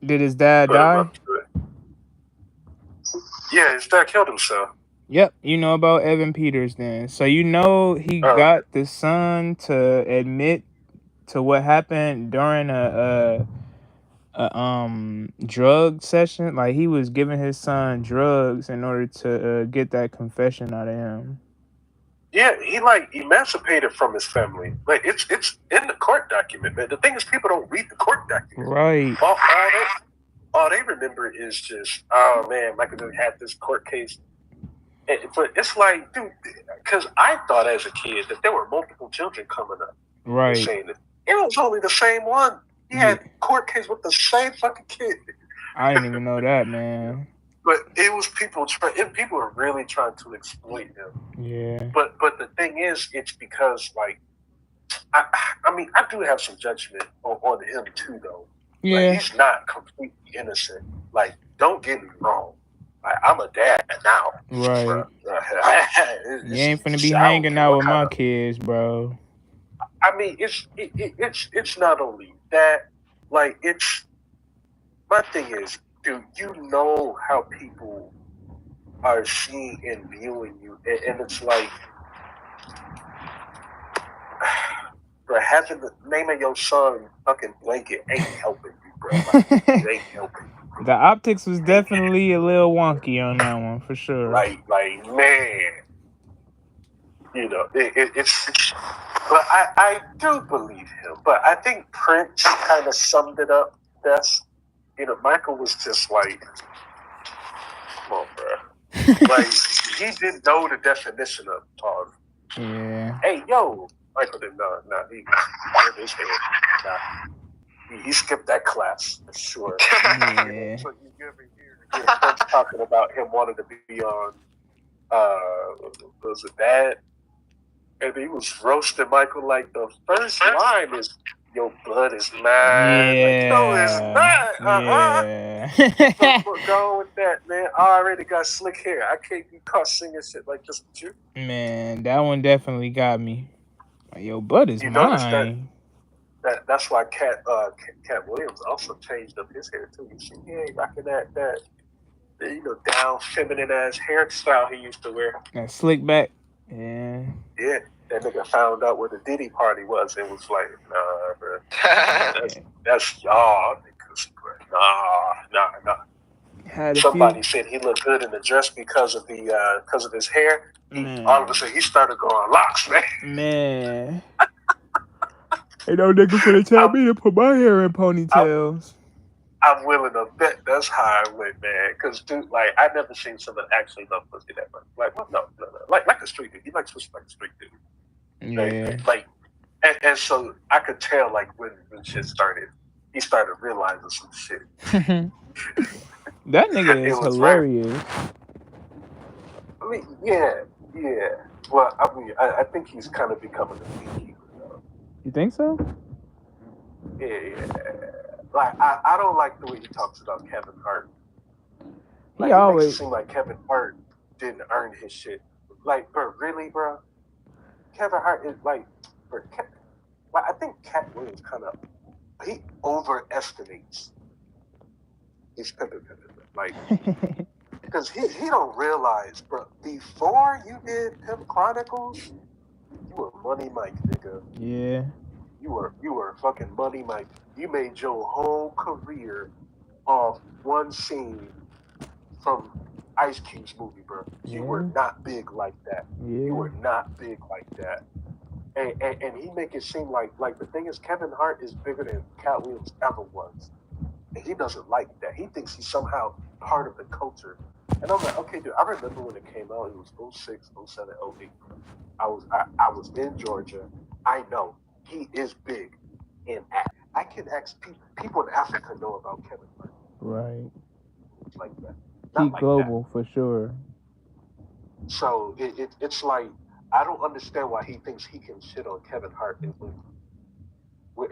Did his dad die? Yeah, his dad killed himself. Yep, you know about Evan Peters then. So you know he got the son to admit to what happened during a drug session. Like, he was giving his son drugs in order to get that confession out of him. Yeah, he like emancipated from his family. Like, it's in the court document, man. The thing is, people don't read the court document. Right. All they remember is just, oh man, Michael had this court case. But it's like, dude, because I thought as a kid that there were multiple children coming up. Right. Saying that it was only the same one. He had court case with the same fucking kid. I didn't even know that, man. But it was people were really trying to exploit him. Yeah. But the thing is, it's because like, I mean, I do have some judgment on him too, though. Yeah. Like, he's not completely innocent. Like, don't get me wrong. Like, I'm a dad now. Right. You ain't finna be hanging out with my kids, bro. I mean, it's not only that. Like, my thing is, dude, you know how people are seeing and viewing you, and it's like, bro, having the name of your son fucking Blanket ain't helping you, bro. Like, it ain't helping you. The optics was definitely a little wonky on that one, for sure. Like man, you know, it's. But I do believe him. But I think Prince kind of summed it up best. You know, Michael was just like, come on, bro. Like, he didn't know the definition of talk. Yeah. Hey, yo, Michael didn't know. He skipped that class for sure. Yeah. So you ever hear Prince talking about him wanting to be on, was it Bad? And he was roasting Michael like the first line is, "Your blood is mine." Like, no, it's not. But go with that, man. I already got slick hair. I can't be caught singing shit like this with you. Man, that one definitely got me. Like, your butt is You notice mine. that's why Cat Williams also changed up his hair too. You see, he ain't rocking that down feminine ass hairstyle he used to wear. That slick back. Yeah. Yeah, that nigga found out where the Diddy party was and was like, nah, bro. That's y'all niggas, bro. Nah. Somebody said he looked good in the dress because of his hair. All of a sudden, he started going locks, man. Man. Ain't no nigga finna tell me to put my hair in ponytails. I'm willing to bet that's how I went, man. Because, dude, like, I never seen someone actually love pussy that much. Like, well, no. Like a street dude. He likes pussy like a street dude. Yeah. And so I could tell, like, when shit started, he started realizing some shit. That nigga is hilarious. I mean, yeah. Well, I mean, I think he's kind of becoming a beekeeper, though. You think so? Yeah. Like, I don't like the way he talks about Kevin Hart. Like, he always makes it seem like Kevin Hart didn't earn his shit. Like, bro, really, bro? Kevin Hart is like, I think Cat Williams he overestimates his pimpin'. Like, because he don't realize, bro, before you did Pimp Chronicles, you were Money Mike, nigga. Yeah. You were fucking Money Mike. You made your whole career off one scene from Ice Cube's movie, bro. You were not big like that. Yeah. You were not big like that. And he make it seem like the thing is, Kevin Hart is bigger than Cat Williams ever was. And he doesn't like that. He thinks he's somehow part of the culture. And I'm like, okay, dude, I remember when it came out, it was 06, 07, 08. I was in Georgia. I know he is big in Africa. I can ask people in Africa know about Kevin Hart. Right. Like that. He global for sure. So it's like, I don't understand why he thinks he can shit on Kevin Hart and win.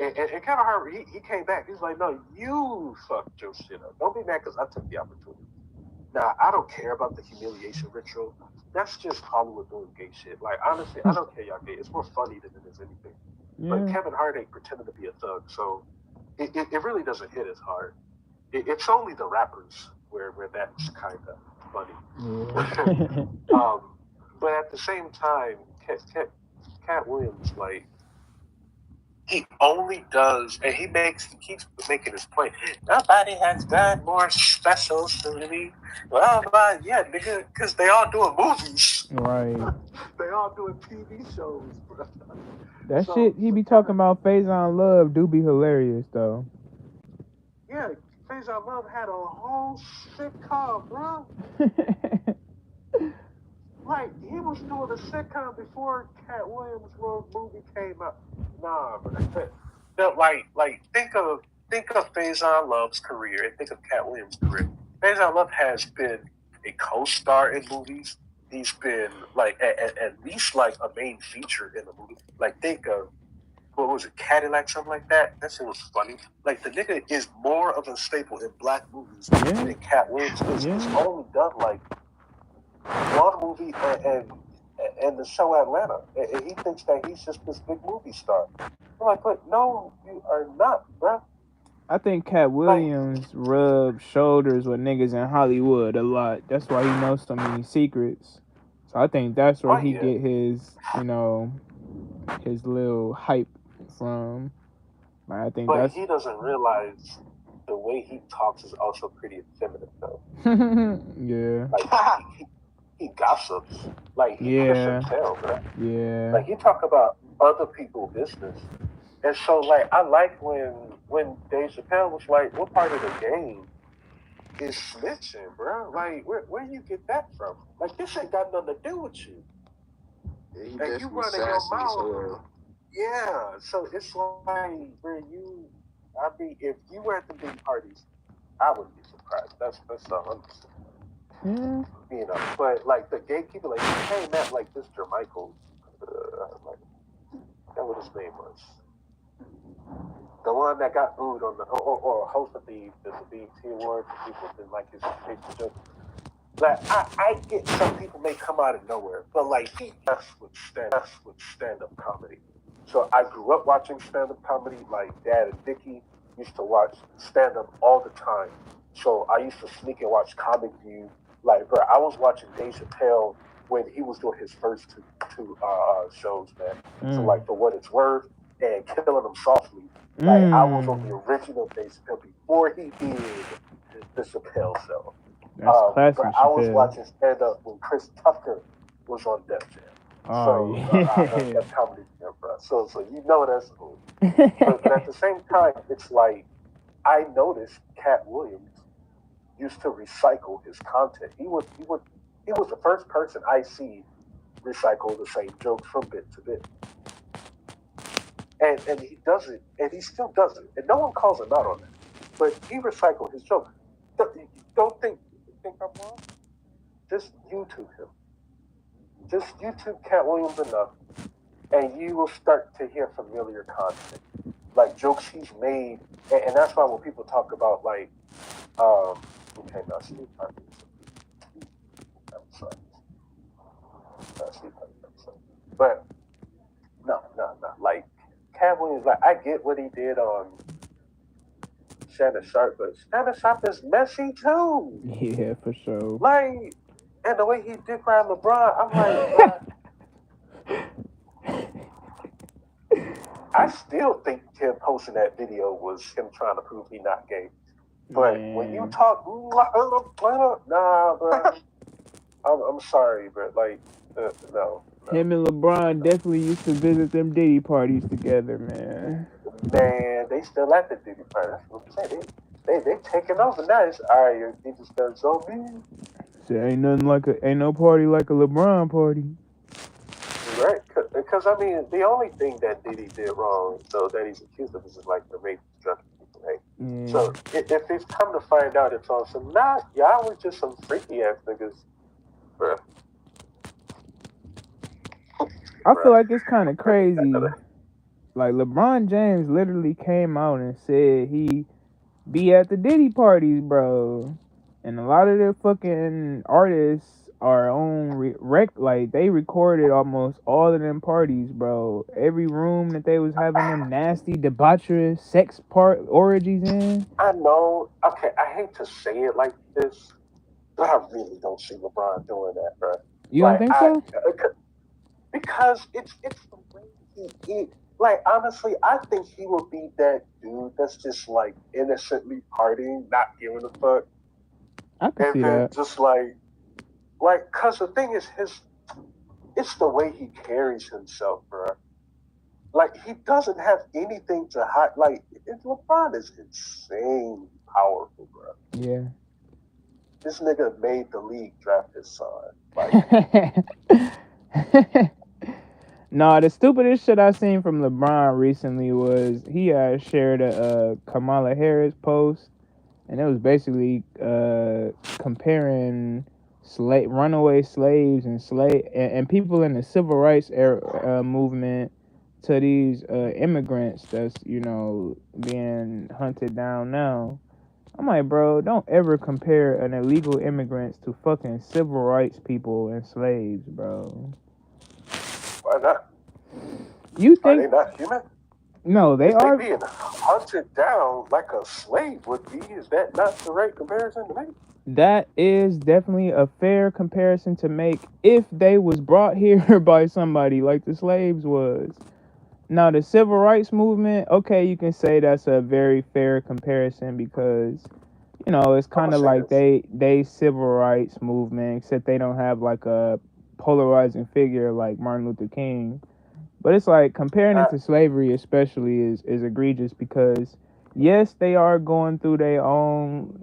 And Kevin Hart, he came back. He's like, no, you fucked your shit up. Don't be mad because I took the opportunity. Now, I don't care about the humiliation ritual. That's just Hollywood doing gay shit. Like, honestly, I don't care y'all gay. It's more funny than it is anything. Yeah. But Kevin Hart ain't pretending to be a thug, so it really doesn't hit as hard. It's only the rappers where that's kind of funny. Yeah. But at the same time, Cat Williams, like, he only does, and he keeps making his point. Nobody has done more specials than me. Well, yeah, nigga, because they all doing movies. Right. They all doing TV shows, bro. That shit he be talking about Faison Love do be hilarious, though. Yeah, Faison Love had a whole sitcom, bro. Like, he was doing a sitcom before Cat Williams' movie came out. Nah, but like think of Faison Love's career and think of Cat Williams' career. Faison Love has been a co-star in movies. He's been like at least like a main feature in the movie. Like, think of, what was it, Cadillac, something like that? That shit was funny. Like, the nigga is more of a staple in black movies than Cat Williams is. He's only done like one movie and the show Atlanta, and he thinks that he's just this big movie star. I'm like, but no, you are not, bro. I think Cat Williams rubs shoulders with niggas in Hollywood a lot. That's why he knows so many secrets. So I think that's where he get his, his little hype from. I think but he doesn't realize the way he talks is also pretty effeminate, though. Yeah. Like, he gossips. Like, he pushes hell, bro. Yeah. Like, he talk about other people's business. And so, like, I like when Dave Chappelle was like, what part of the game is snitching, bro? Like, where you get that from? Like, this ain't got nothing to do with you. Yeah, like, you running your mouth. Yeah, so it's like, where if you were at the big parties, I wouldn't be surprised. That's something. Yeah. But like the gatekeeper, like, hey man, like this Jermichael, like that what his name was, the one that got booed on the or host of the BET Awards, people didn't like his joke. Like I get some people may come out of nowhere, but like he with stand up comedy. So I grew up watching stand up comedy. Like Dad and Dickie used to watch stand up all the time. So I used to sneak and watch Comic View. Like, bro, I was watching Dave Chappelle when he was doing his first two shows, man. So like For What It's Worth and Killing Them Softly. Like I was on the original Dave Chappelle before he did the Chappelle show. That's classic. But I was watching stand up when Chris Tucker was on Def Jam. Oh, So yeah. that comedy jam, bro. So you know that's cool. But at the same time, it's like I noticed Cat Williams used to recycle his content. He was the first person I see recycle the same jokes from bit to bit. And he does it, and he still does it. And no one calls him out on that. But he recycled his jokes. Don't think I'm wrong. Just YouTube him. Just YouTube Cat Williams enough, and you will start to hear familiar content, like jokes he's made, and that's why when people talk about like, okay, now Steve Harvey, I'm sorry, Steve Harvey, I'm sorry, but no, like Cat Williams, like I get what he did on Shannon Sharp, but Shannon Sharp is messy too. Yeah, for sure. Like, and the way he dick around LeBron, I'm like, I still think him posting that video was him trying to prove he not gay. But when you talk, nah, bro. I'm sorry, but like, no. Him and LeBron definitely used to visit them Diddy parties together, man. Man, they still at the Diddy party. That's what I'm saying. They taking over now. It's all right. They just done so mean. So ain't no party like a LeBron party. Right, because I mean, the only thing that Diddy did wrong, though, that he's accused of, is like the rape, drug, right? Yeah. So if it's come to find out it's on some, y'all was just some freaky ass niggas, bruh. I feel like it's kind of crazy. Like LeBron James literally came out and said he be at the Diddy parties, bro. And a lot of the fucking artists are on like they recorded almost all of them parties, bro. Every room that they was having them nasty, debaucherous sex orgies in. I know. Okay, I hate to say it like this, but I really don't see LeBron doing that, bro. You don't think so? Because it's the way he. Like, honestly, I think he would be that dude that's just, like, innocently partying, not giving a fuck. I can see that. Just, like, because the thing is, it's the way he carries himself, bro. Like, he doesn't have anything to hide. Like, LeBron is insane powerful, bro. Yeah. This nigga made the league draft his son. Like... No, the stupidest shit I seen from LeBron recently was he shared a Kamala Harris post, and it was basically comparing runaway slaves and people in the civil rights era, movement to these immigrants that's being hunted down now. I'm like, bro, don't ever compare an illegal immigrants to fucking civil rights people and slaves, bro. Why not? You think are they not human? No, they are being hunted down like a slave would be. Is that not the right comparison to make? That is definitely a fair comparison to make if they was brought here by somebody like the slaves was. Now the civil rights movement, okay, you can say that's a very fair comparison because it's kind of like they civil rights movement, except they don't have like a polarizing figure like Martin Luther King. But it's like comparing it to slavery especially is egregious because yes, they are going through their own,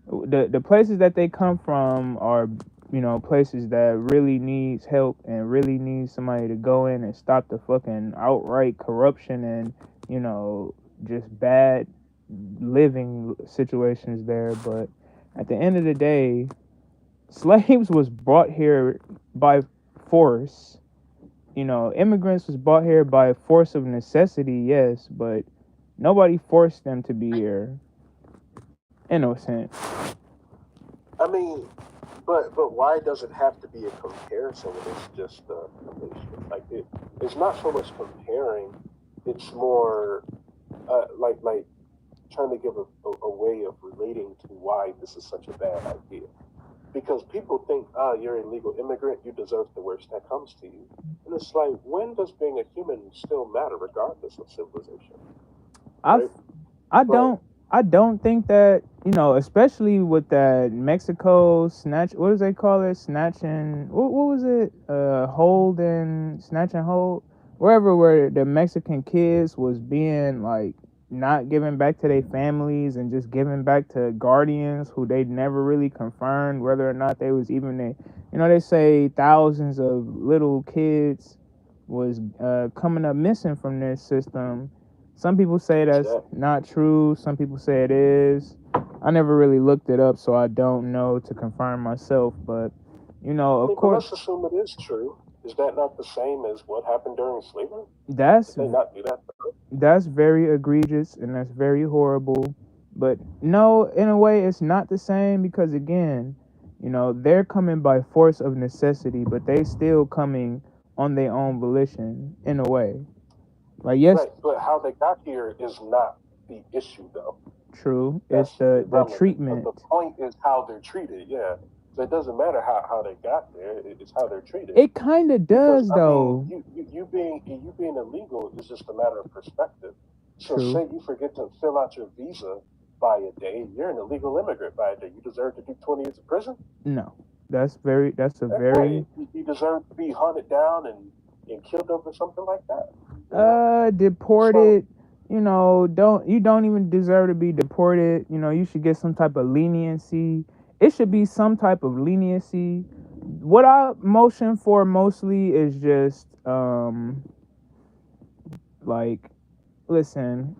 the places that they come from are, places that really needs help and really needs somebody to go in and stop the fucking outright corruption and, just bad living situations there. But at the end of the day, slaves was brought here by force. Immigrants was brought here by force of necessity, yes, but nobody forced them to be here. In no sense. I mean, but why does it have to be a comparison when it's just a relation? Like it's not so much comparing; it's more like trying to give a way of relating to why this is such a bad idea. Because people think, you're an illegal immigrant, you deserve the worst that comes to you. And it's like, when does being a human still matter, regardless of civilization? I Right? I But don't I don't think that, especially with that Mexico snatch, what does they call it? Snatching, what was it? Hold and snatch and hold. Wherever where the Mexican kids was being like not giving back to their families and just giving back to guardians who they never really confirmed whether or not they was even there. They say thousands of little kids was coming up missing from this system. Some people say that's exactly. not true. Some people say it is. I never really looked it up, so I don't know to confirm myself. But I of mean, but course, let's assume it is true. Is that not the same as what happened during slavery? Did that's they not do that? that's very egregious and that's very horrible. But no, in a way, it's not the same because again, they're coming by force of necessity, but they still coming on their own volition in a way. Like yes, Right, but how they got here is not the issue, though. true. It's That's the irrelevant. The treatment. point is how they're treated, yeah. So it doesn't matter how they got there, it's how they're treated. It kind of Because does I mean, though. you being illegal is just a matter of perspective. So True. say you forget to fill out your visa by a day, you're an illegal immigrant by a day. You deserve to do 20 years in prison. No. That's a Heck, very right. You deserve to be hunted down and killed over something like that. You know. So deported, don't even deserve to be deported. You should get some type of leniency. It should be some type of leniency. What I motion for mostly is just like listen,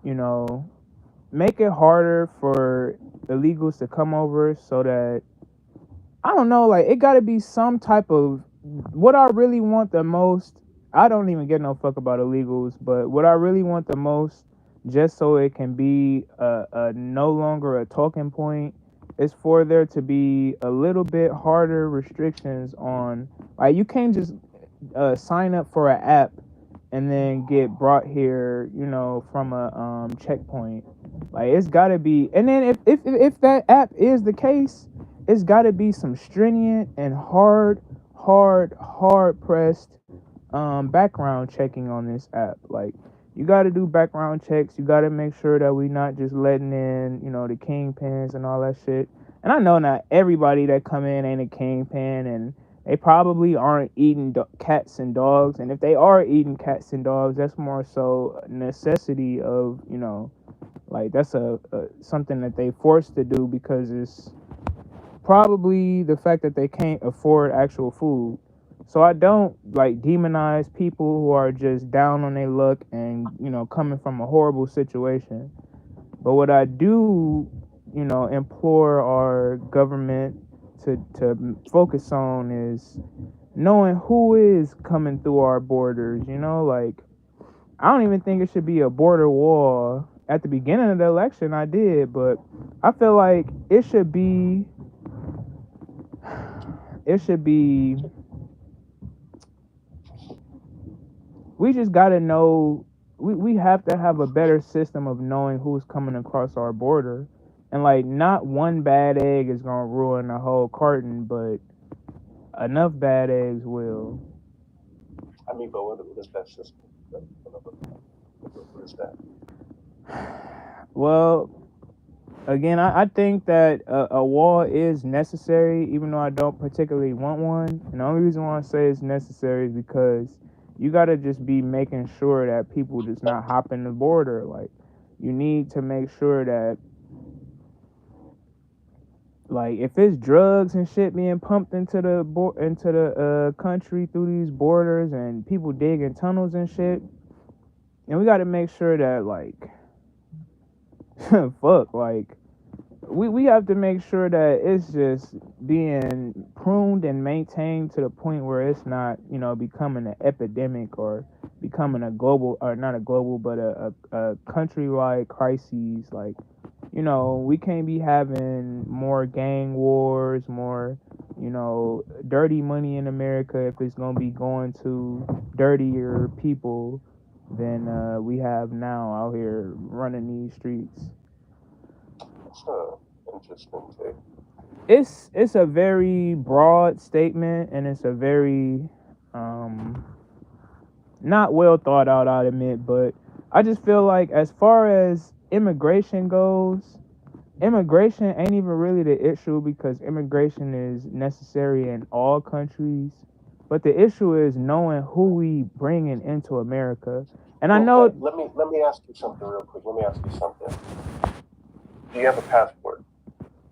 make it harder for illegals to come over so that I don't know, like it gotta be some type of what I really want the most. I don't even get no fuck about illegals, but what I really want the most, just so it can be a no longer a talking point, is for there to be a little bit harder restrictions on like you can't just sign up for an app and then get brought here, from a checkpoint. Like it's gotta be, and then if that app is the case, it's gotta be some stringent and hard pressed background checking on this app. Like you gotta do background checks. You gotta make sure that we not just letting in, the kingpins and all that shit. And I know not everybody that come in ain't a kingpin, and they probably aren't eating cats and dogs. And if they are eating cats and dogs, that's more so a necessity of, like that's a something that they forced to do because it's probably the fact that they can't afford actual food. So I don't like demonize people who are just down on their luck and, coming from a horrible situation. But what I do, implore our government to focus on is knowing who is coming through our borders. Like I don't even think it should be a border wall. At the beginning of the election, I did, but I feel like it should be we just got to know we have to have a better system of knowing who's coming across our border, and like not one bad egg is gonna ruin the whole carton, but enough bad eggs will. I mean, but what is that system? What is that? Well, again, I think that a wall is necessary, even though I don't particularly want one. And the only reason why I say it's necessary is because you got to just be making sure that people just not hopping the border. Like, you need to make sure that, like, if it's drugs and shit being pumped into the country through these borders and people digging tunnels and shit, and we got to make sure that like Fuck, like we have to make sure that it's just being pruned and maintained to the point where it's not, becoming an epidemic or becoming a global, or not a global, but a countrywide crises. Like, we can't be having more gang wars, more, dirty money in America if it's gonna be going to dirtier people than we have now out here running these streets. It's a interesting take. It's a very broad statement, and it's a very not well thought out, I admit, but I just feel like as far as immigration goes, immigration ain't even really the issue because immigration is necessary in all countries. But the issue is knowing who we bringing into America. And I Well, know let me ask you something real quick. Let me ask you something. Do you have a passport?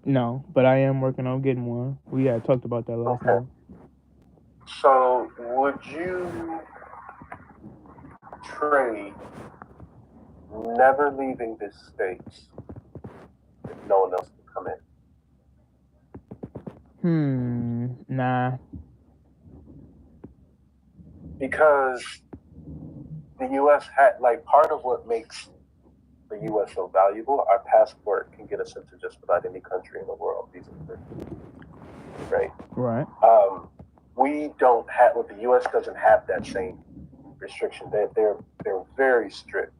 no, but I am working on getting one. We had talked about that last Okay. time. So would you trade never leaving the states if no one else can come in? Nah. Because the U.S. had, like, part of what makes the U.S. so valuable, our passport can get us into just about any country in the world, right? Right. We don't have, well, the U.S. doesn't have that same restriction. They're very strict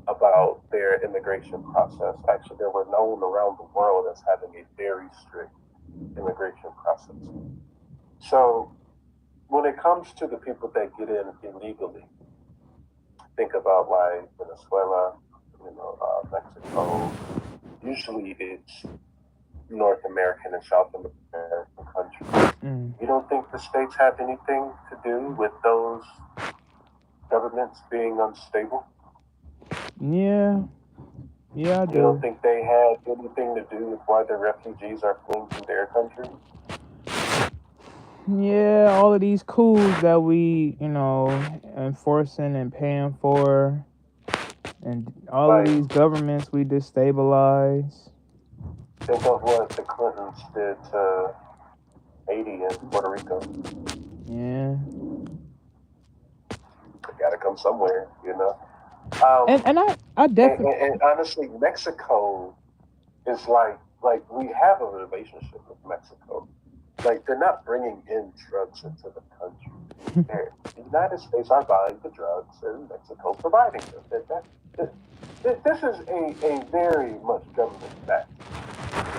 about their immigration process. Actually, they were known around the world as having a very strict immigration process. So when it comes to the people that get in illegally, think about like Venezuela, Mexico. Usually it's North American and South American countries. You don't think the states have anything to do with those governments being unstable? Yeah, I You do. don't think they had anything to do with why the refugees are fleeing from their country? Yeah, all of these coups that we, enforcing and paying for, and all of Like, these governments we destabilize. think of what the Clintons did to Haiti and Puerto Rico. Yeah. They gotta come somewhere, And I definitely. And honestly, Mexico is like we have a relationship with Mexico. Like, they're not bringing in drugs into the country. The United States are buying the drugs, and Mexico providing them. This is a very much government-backed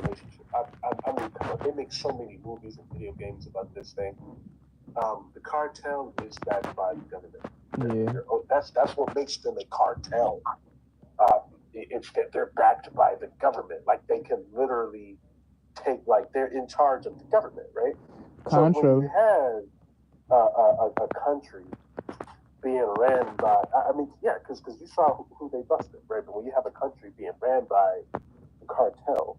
relationship. I mean, come on, they make so many movies and video games about this thing. The cartel is backed by the government. Yeah. That's what makes them a cartel. It's that they're backed by the government. Like, they can literally like, they're in charge of the government, right? So when you Contra. have a country being ran by, I mean, yeah, because you saw who they busted, right? But when you have a country being ran by the cartel,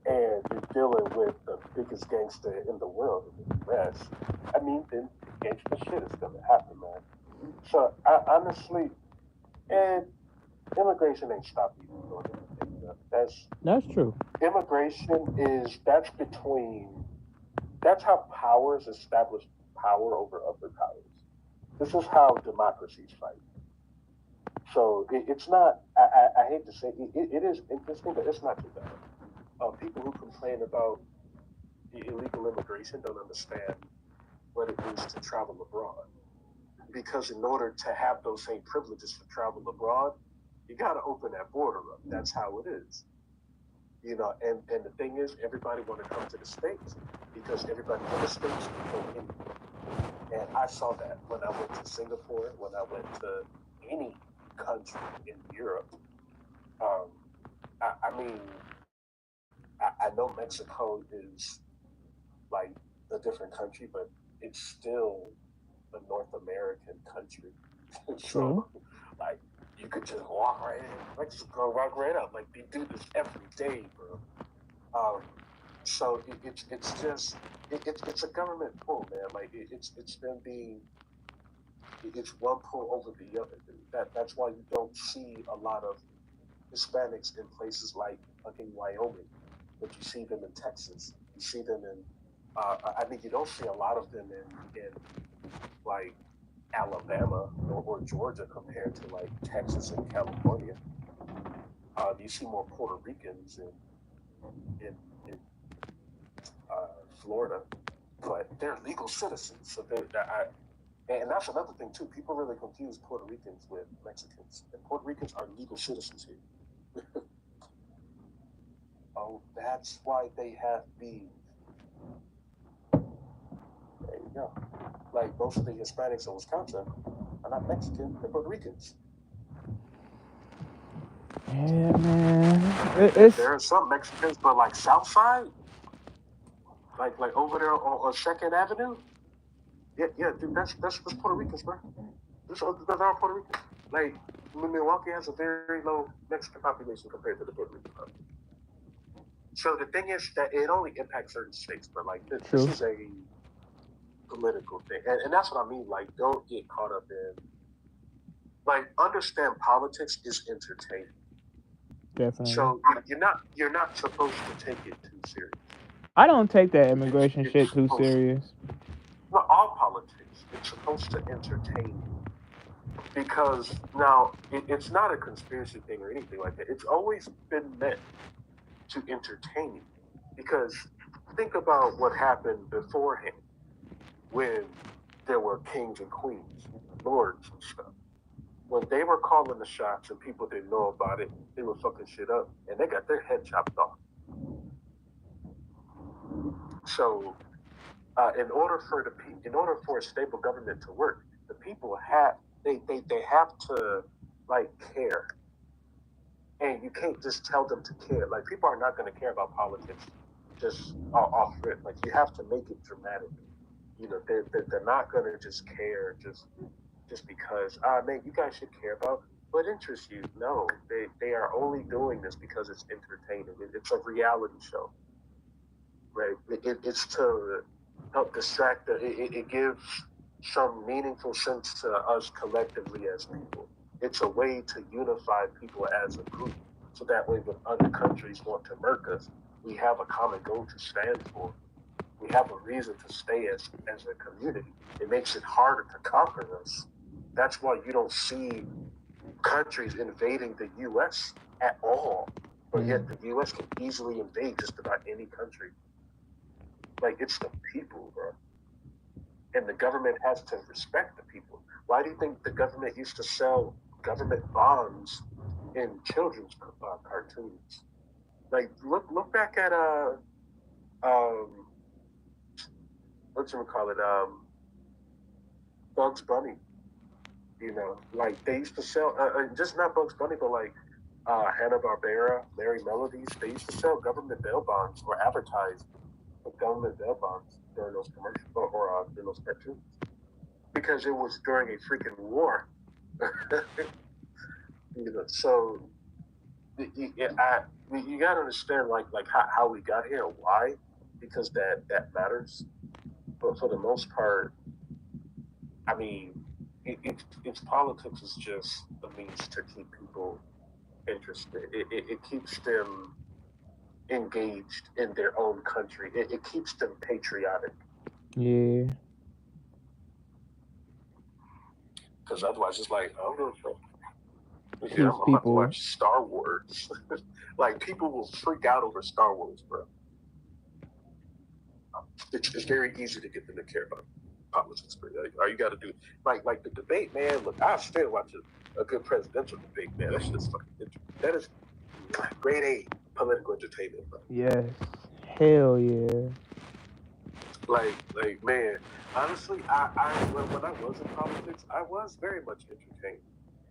and you're dealing with the biggest gangster in the world in the U.S., I mean, then gangster shit is gonna happen, man. So honestly, and immigration ain't stopping you from doing anything. That's true. Immigration is that's how powers establish power over other powers. This is how democracies fight. So it's not. I hate to say it is interesting, but it's not too bad. People who complain about the illegal immigration don't understand what it means to travel abroad. Because in order to have those same privileges to travel abroad, you got to open that border up. That's how it is. And the thing is, everybody want to come to the States because everybody in the States can go anywhere. And I saw that when I went to Singapore, when I went to any country in Europe. Um, I mean, I know Mexico is like a different country, but it's still a North American country. True. So, like, you could just walk right in Mexico, walk right up. Like, they do this every day, bro. Um, so it's just it's a government pull, man. Like, it's been being It's one pull over the other. That's why you don't see a lot of Hispanics in places like fucking Wyoming, but you see them in Texas. You see them in. I mean, you don't see a lot of them in like Alabama or Georgia compared to like Texas and California. You see more Puerto Ricans in Florida, but they're legal citizens. So and that's another thing too. People really confuse Puerto Ricans with Mexicans, and Puerto Ricans are legal citizens here. Oh, that's why they have beef. There you go. Like most of the Hispanics in Wisconsin are not Mexican; they're Puerto Ricans. Yeah, man. There are some Mexicans, but like Southside, like over there on Second Avenue. Yeah, dude, that's Puerto Ricans, bro. Those are Puerto Ricans. Like Milwaukee has a very low Mexican population compared to the Puerto Rican population. So the thing is that it only impacts certain states, but like this is a political thing, and that's what I mean. Like, don't get caught up in like understand politics is entertaining. Definitely. So you're not supposed to take it too serious. I don't take that immigration shit too serious. Well, all politics, it's supposed to entertain you. Because now it's not a conspiracy thing or anything like that. It's always been meant to entertain you. Because think about what happened beforehand when there were kings and queens, lords and stuff. When they were calling the shots and people didn't know about it, they were fucking shit up and they got their head chopped off. So, in order for a stable government to work, the people they have to like care, and you can't just tell them to care. Like people are not going to care about politics just off rip. Like you have to make it dramatic. You know, they're not going to just care just because man, you guys should care about what interests you. No, they are only doing this because it's entertaining. It's a reality show, right? It's to help distract. It gives some meaningful sense to us collectively as people. It's a way to unify people as a group, so that way when other countries want to murk us, we have a common goal to stand for. We have a reason to stay as a community. It makes it harder to conquer us. That's why you don't see countries invading the U.S. at all, but yet the U.S. can easily invade just about any country. Like it's the people, bro. And the government has to respect the people. Why do you think the government used to sell government bonds in children's cartoons? Like look back at what you call it Bugs Bunny. You know, like they used to sell just not Bugs Bunny, but like Hanna-Barbera, Merry Melodies. They used to sell government bail bonds or advertise government bail bonds during those commercials or during those cartoons because it was during a freaking war. You know, so you gotta understand like how we got here and why, because that matters. But for the most part, I mean, it's politics is just a means to keep people interested. It keeps them engaged in their own country. It keeps them patriotic. Yeah. Because otherwise, it's like, I don't know. Keeps I'm about to people. watch Star Wars. Like, people will freak out over Star Wars, bro. It's very easy to get them to care about politics, bro. Like, all you got to do, like the debate, man. Look, I still watch a good presidential debate, man. That's just fucking. That is grade A political entertainment, bro. Yes. Hell yeah. Like, man. Honestly, when I was in politics, I was very much entertained.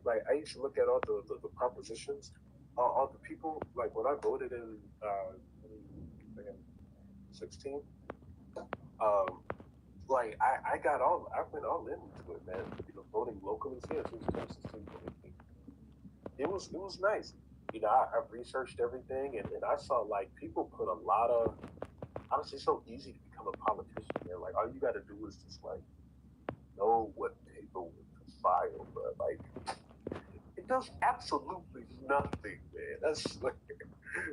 Like, I used to look at all the propositions, all the people. Like when I voted in 2016, like I went all into it, man. You know, voting locally. Yeah, it was 2016 voting. It was nice. You know, I researched everything, and I saw like people put a lot of. Honestly, it's so easy to become a politician, man. Like all you got to do is just like know what paperwork bro. Like, it does absolutely nothing, man. That's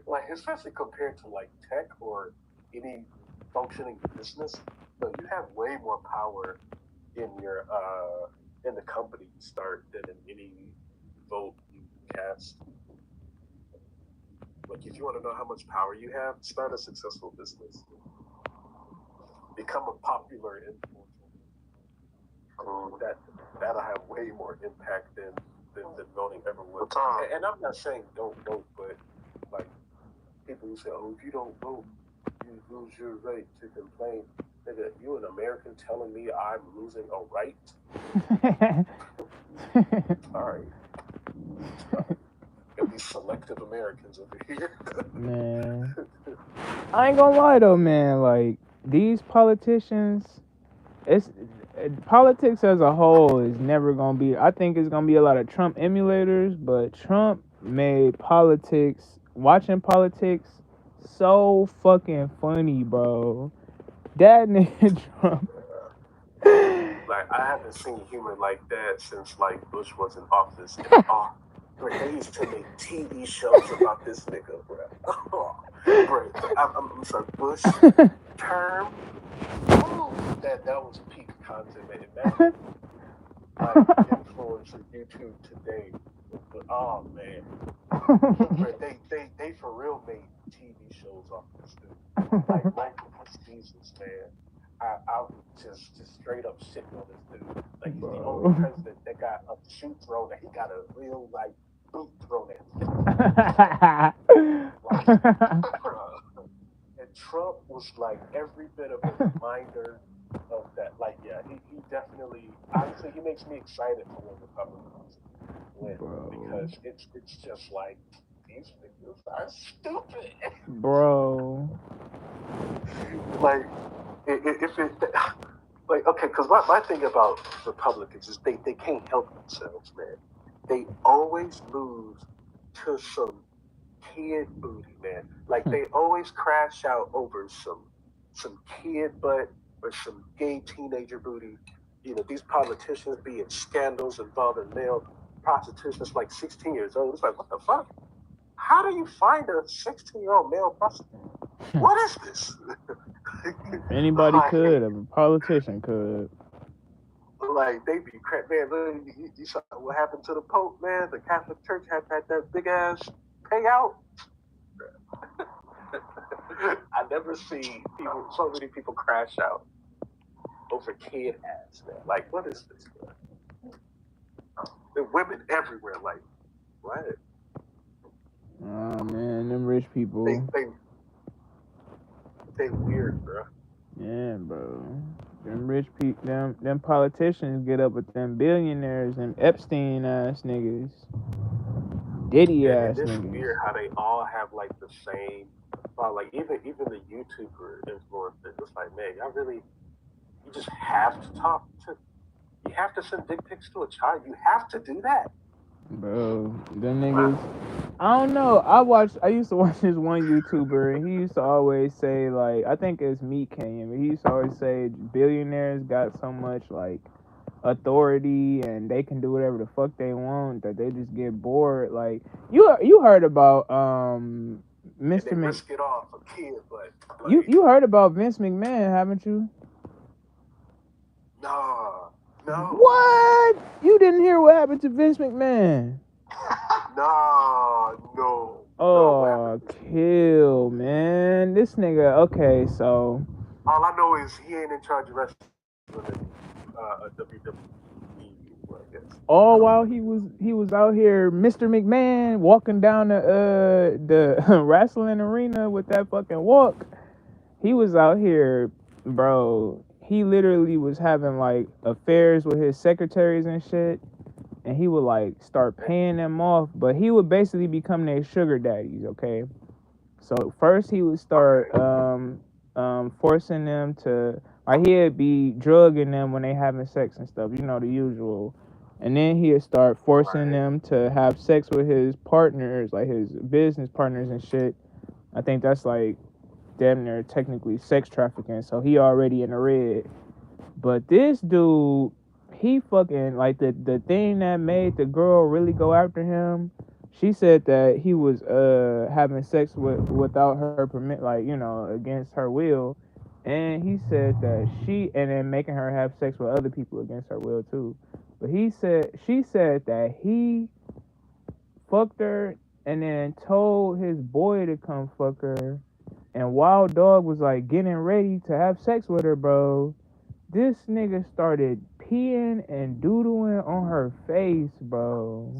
like especially compared to like tech or any functioning business. But you have way more power in your in the company you start than in any vote you cast. Like, if you want to know how much power you have, start a successful business, become a popular influencer. That'll have way more impact than voting ever would. And I'm not saying don't vote, but like people who say, "Oh, if you don't vote, you lose your right to complain." Nigga, you an American telling me I'm losing a right? All right. Got these selective Americans over here. Man, I ain't gonna lie though, man. Like these politicians, politics as a whole is never gonna be. I think it's gonna be a lot of Trump emulators, but Trump made watching politics, so fucking funny, bro. That nigga Trump. Like, I haven't seen humor like that since like Bush was in office. They used to make TV shows about this nigga, bro. Bro, I'm sorry, Bush term. That was peak content, man. Imagine like influencer YouTube today. Oh man, bro, they for real made TV shows off this dude. Like Michael Jesus, man. I would just straight up shitting on this dude. Like, he's the only president that got a shoe thrown at. He got a real like boot thrown at him. Like, and Trump was like every bit of a reminder of that. Like, yeah, he definitely. Honestly, he makes me excited for when Republicans win, because it's just like these niggas are stupid, bro. Like, if it like, okay, because my thing about Republicans is they can't help themselves, man. They always lose to some kid booty, man. Like, they always crash out over some kid butt or some gay teenager booty. You know, these politicians be in scandals involving male prostitutes like 16 years old. It's like, what the fuck? How do you find a 16-year-old male prostitute? What is this? Anybody could, a politician could. Like, they be crap, man. You saw what happened to the Pope, man. The Catholic Church had that big ass payout. I never see so many people crash out over kid ass, man. Like, what is this, man? There are women everywhere. Like, what? Oh man, them rich people. They weird, bro. Yeah, bro. Them rich people, them politicians get up with them billionaires and Epstein ass niggas, Diddy ass niggas. It's weird how they all have like the same. Like, even the YouTuber influencers. It's like, man, you just have to talk to. You have to send dick pics to a child. You have to do that. Bro, them niggas. I don't know. I used to watch this one YouTuber, and he used to always say, like, I think it's Meat Canyon, but he used to always say billionaires got so much like authority and they can do whatever the fuck they want that they just get bored. Like, you heard about Mr. They risk it all for kids, but like, you heard about Vince McMahon, haven't you? No. What? You didn't hear what happened to Vince McMahon? No. Oh, kill, man. This nigga, okay, so. All I know is he ain't in charge of wrestling WWE. All while he was out here, Mr. McMahon, walking down the wrestling arena with that fucking walk. He was out here, bro. He literally was having like affairs with his secretaries and shit, and he would like start paying them off, but he would basically become their sugar daddies, okay? So first he would start forcing them to, like, he'd be drugging them when they having sex and stuff, you know, the usual. And then he'd start forcing them to have sex with his partners, like his business partners and shit. I think that's like damn near technically sex trafficking, so he already in the red. But this dude, he fucking like the thing that made the girl really go after him. She said that he was having sex without her permit, like, you know, against her will. And he said that and then making her have sex with other people against her will too. But she said that he fucked her and then told his boy to come fuck her. And Wild Dog was like getting ready to have sex with her, bro. This nigga started peeing and doodling on her face, bro.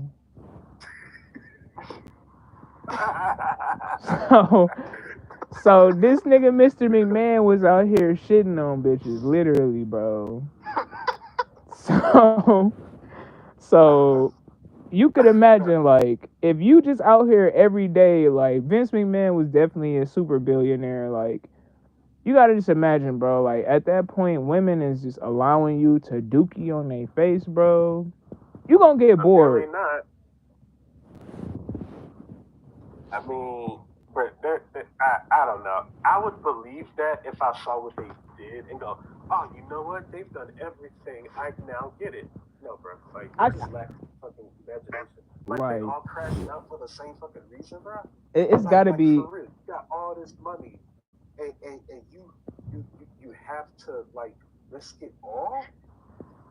So this nigga Mr. McMahon was out here shitting on bitches, literally, bro. So you could imagine, like, if you just out here every day, like, Vince McMahon was definitely a super billionaire. Like, you gotta just imagine, bro. Like, at that point, women is just allowing you to dookie on their face, bro. You gonna get bored. Not. I mean, but I don't know. I would believe that if I saw what they did and go, oh, you know what? They've done everything. I now get it. No, bro. Like, I just lack fucking imagination. Like, Right. they all crashing out for the same fucking reason, bro. It's gotta be. For real. You got all this money, and you have to, like, risk it all?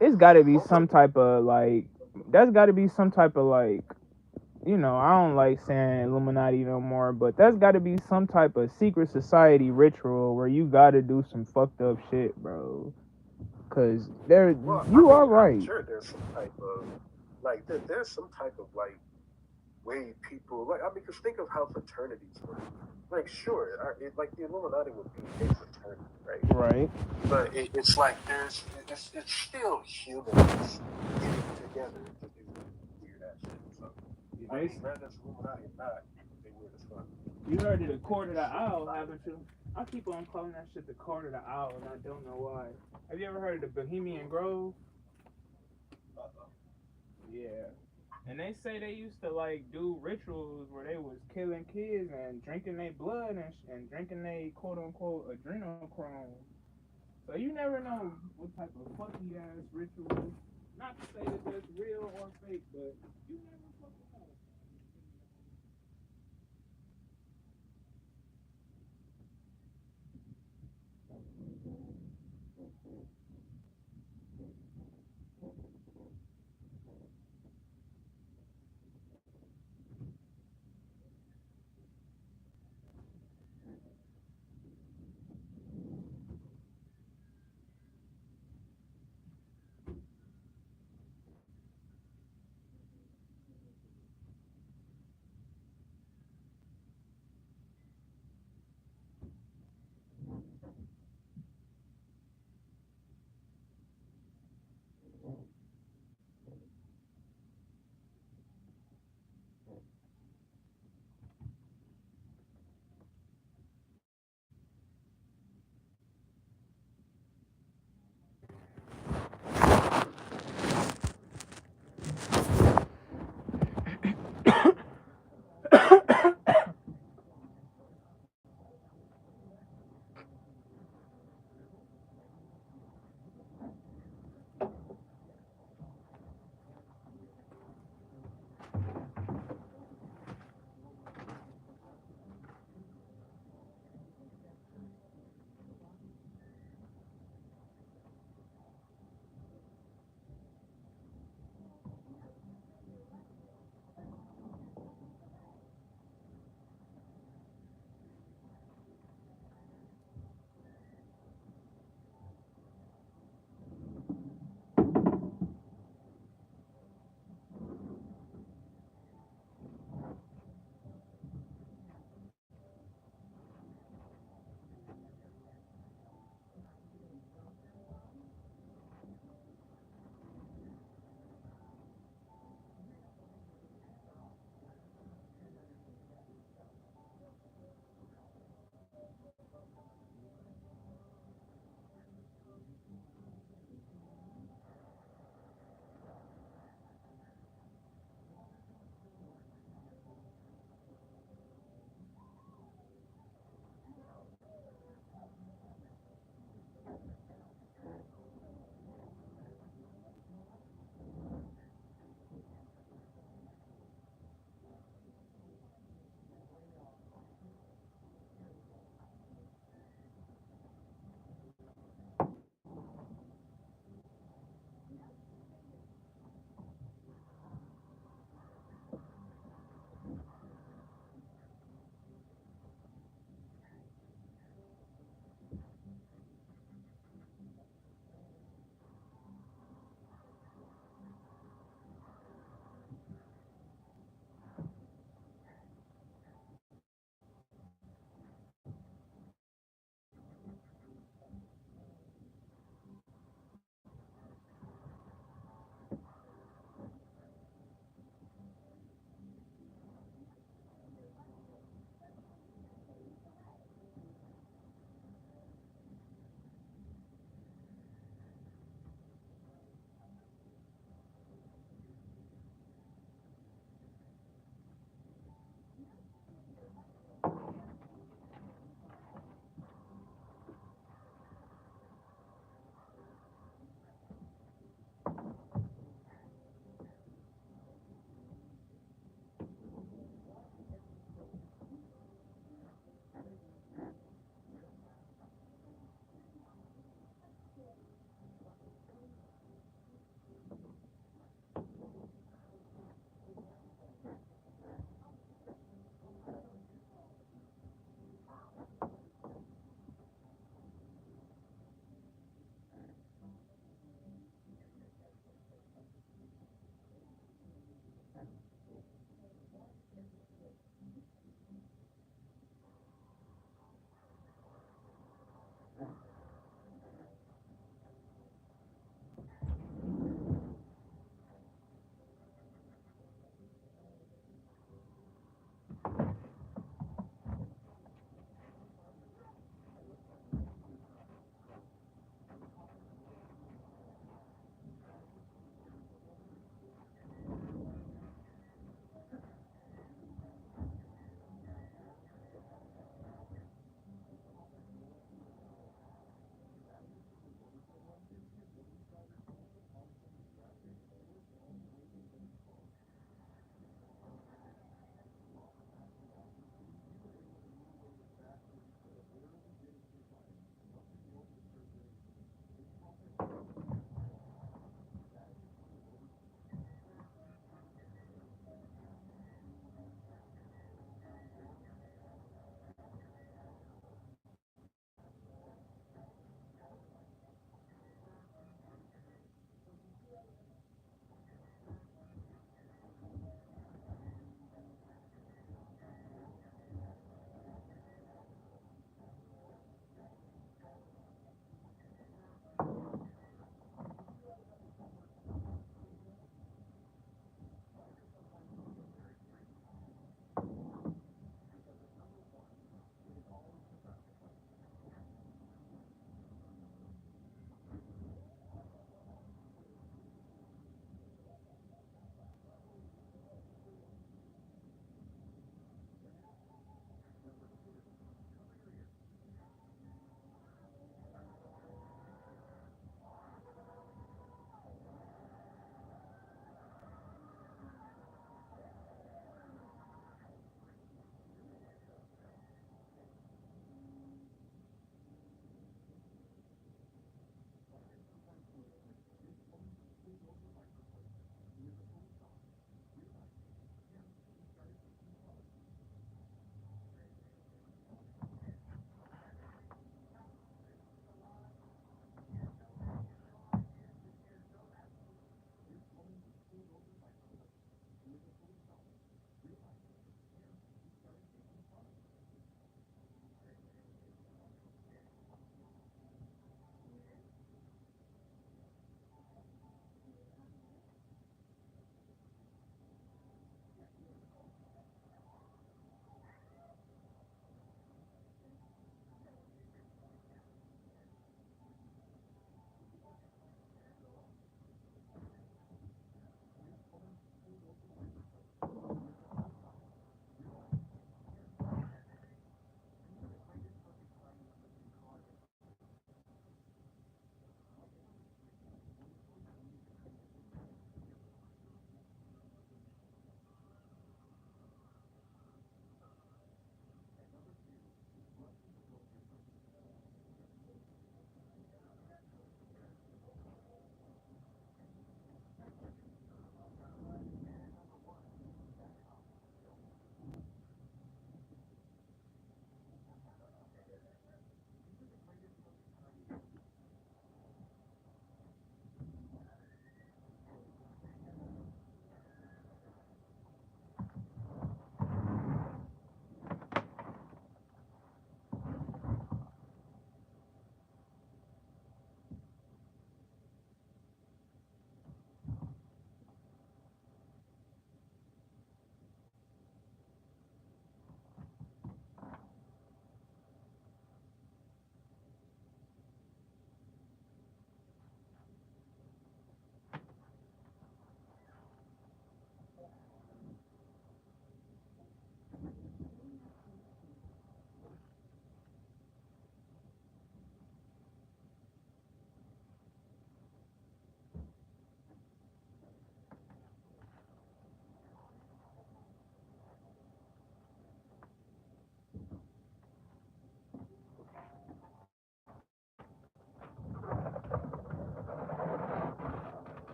It's gotta be some type of, like, that's gotta be some type of, like, you know, I don't like saying Illuminati no more, but that's got to be some type of secret society ritual where you got to do some fucked up shit, bro. Cause you are right. I'm sure there's some type of, like, there's some type of, like, way people, like, I mean, because think of how fraternities work. Like, sure, like, the Illuminati would be a fraternity, right? Right. But it's like it's still humans getting together to do weird ass shit. So, I mean, whether it's Illuminati or not, they weird as fuck. You heard of the Court of the Owl, haven't you? I keep on calling that shit the Court of the Owl, and I don't know why. Have you ever heard of the Bohemian Grove? Yeah. And they say they used to, like, do rituals where they was killing kids and drinking their blood and drinking their quote-unquote adrenochrome. So you never know what type of fucky ass ritual. Not to say that that's real or fake, but you never fucking know.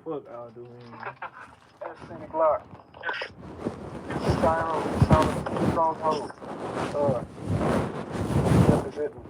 Fuck Alduin. That's City Block. Styro, Solid Stronghold. Representing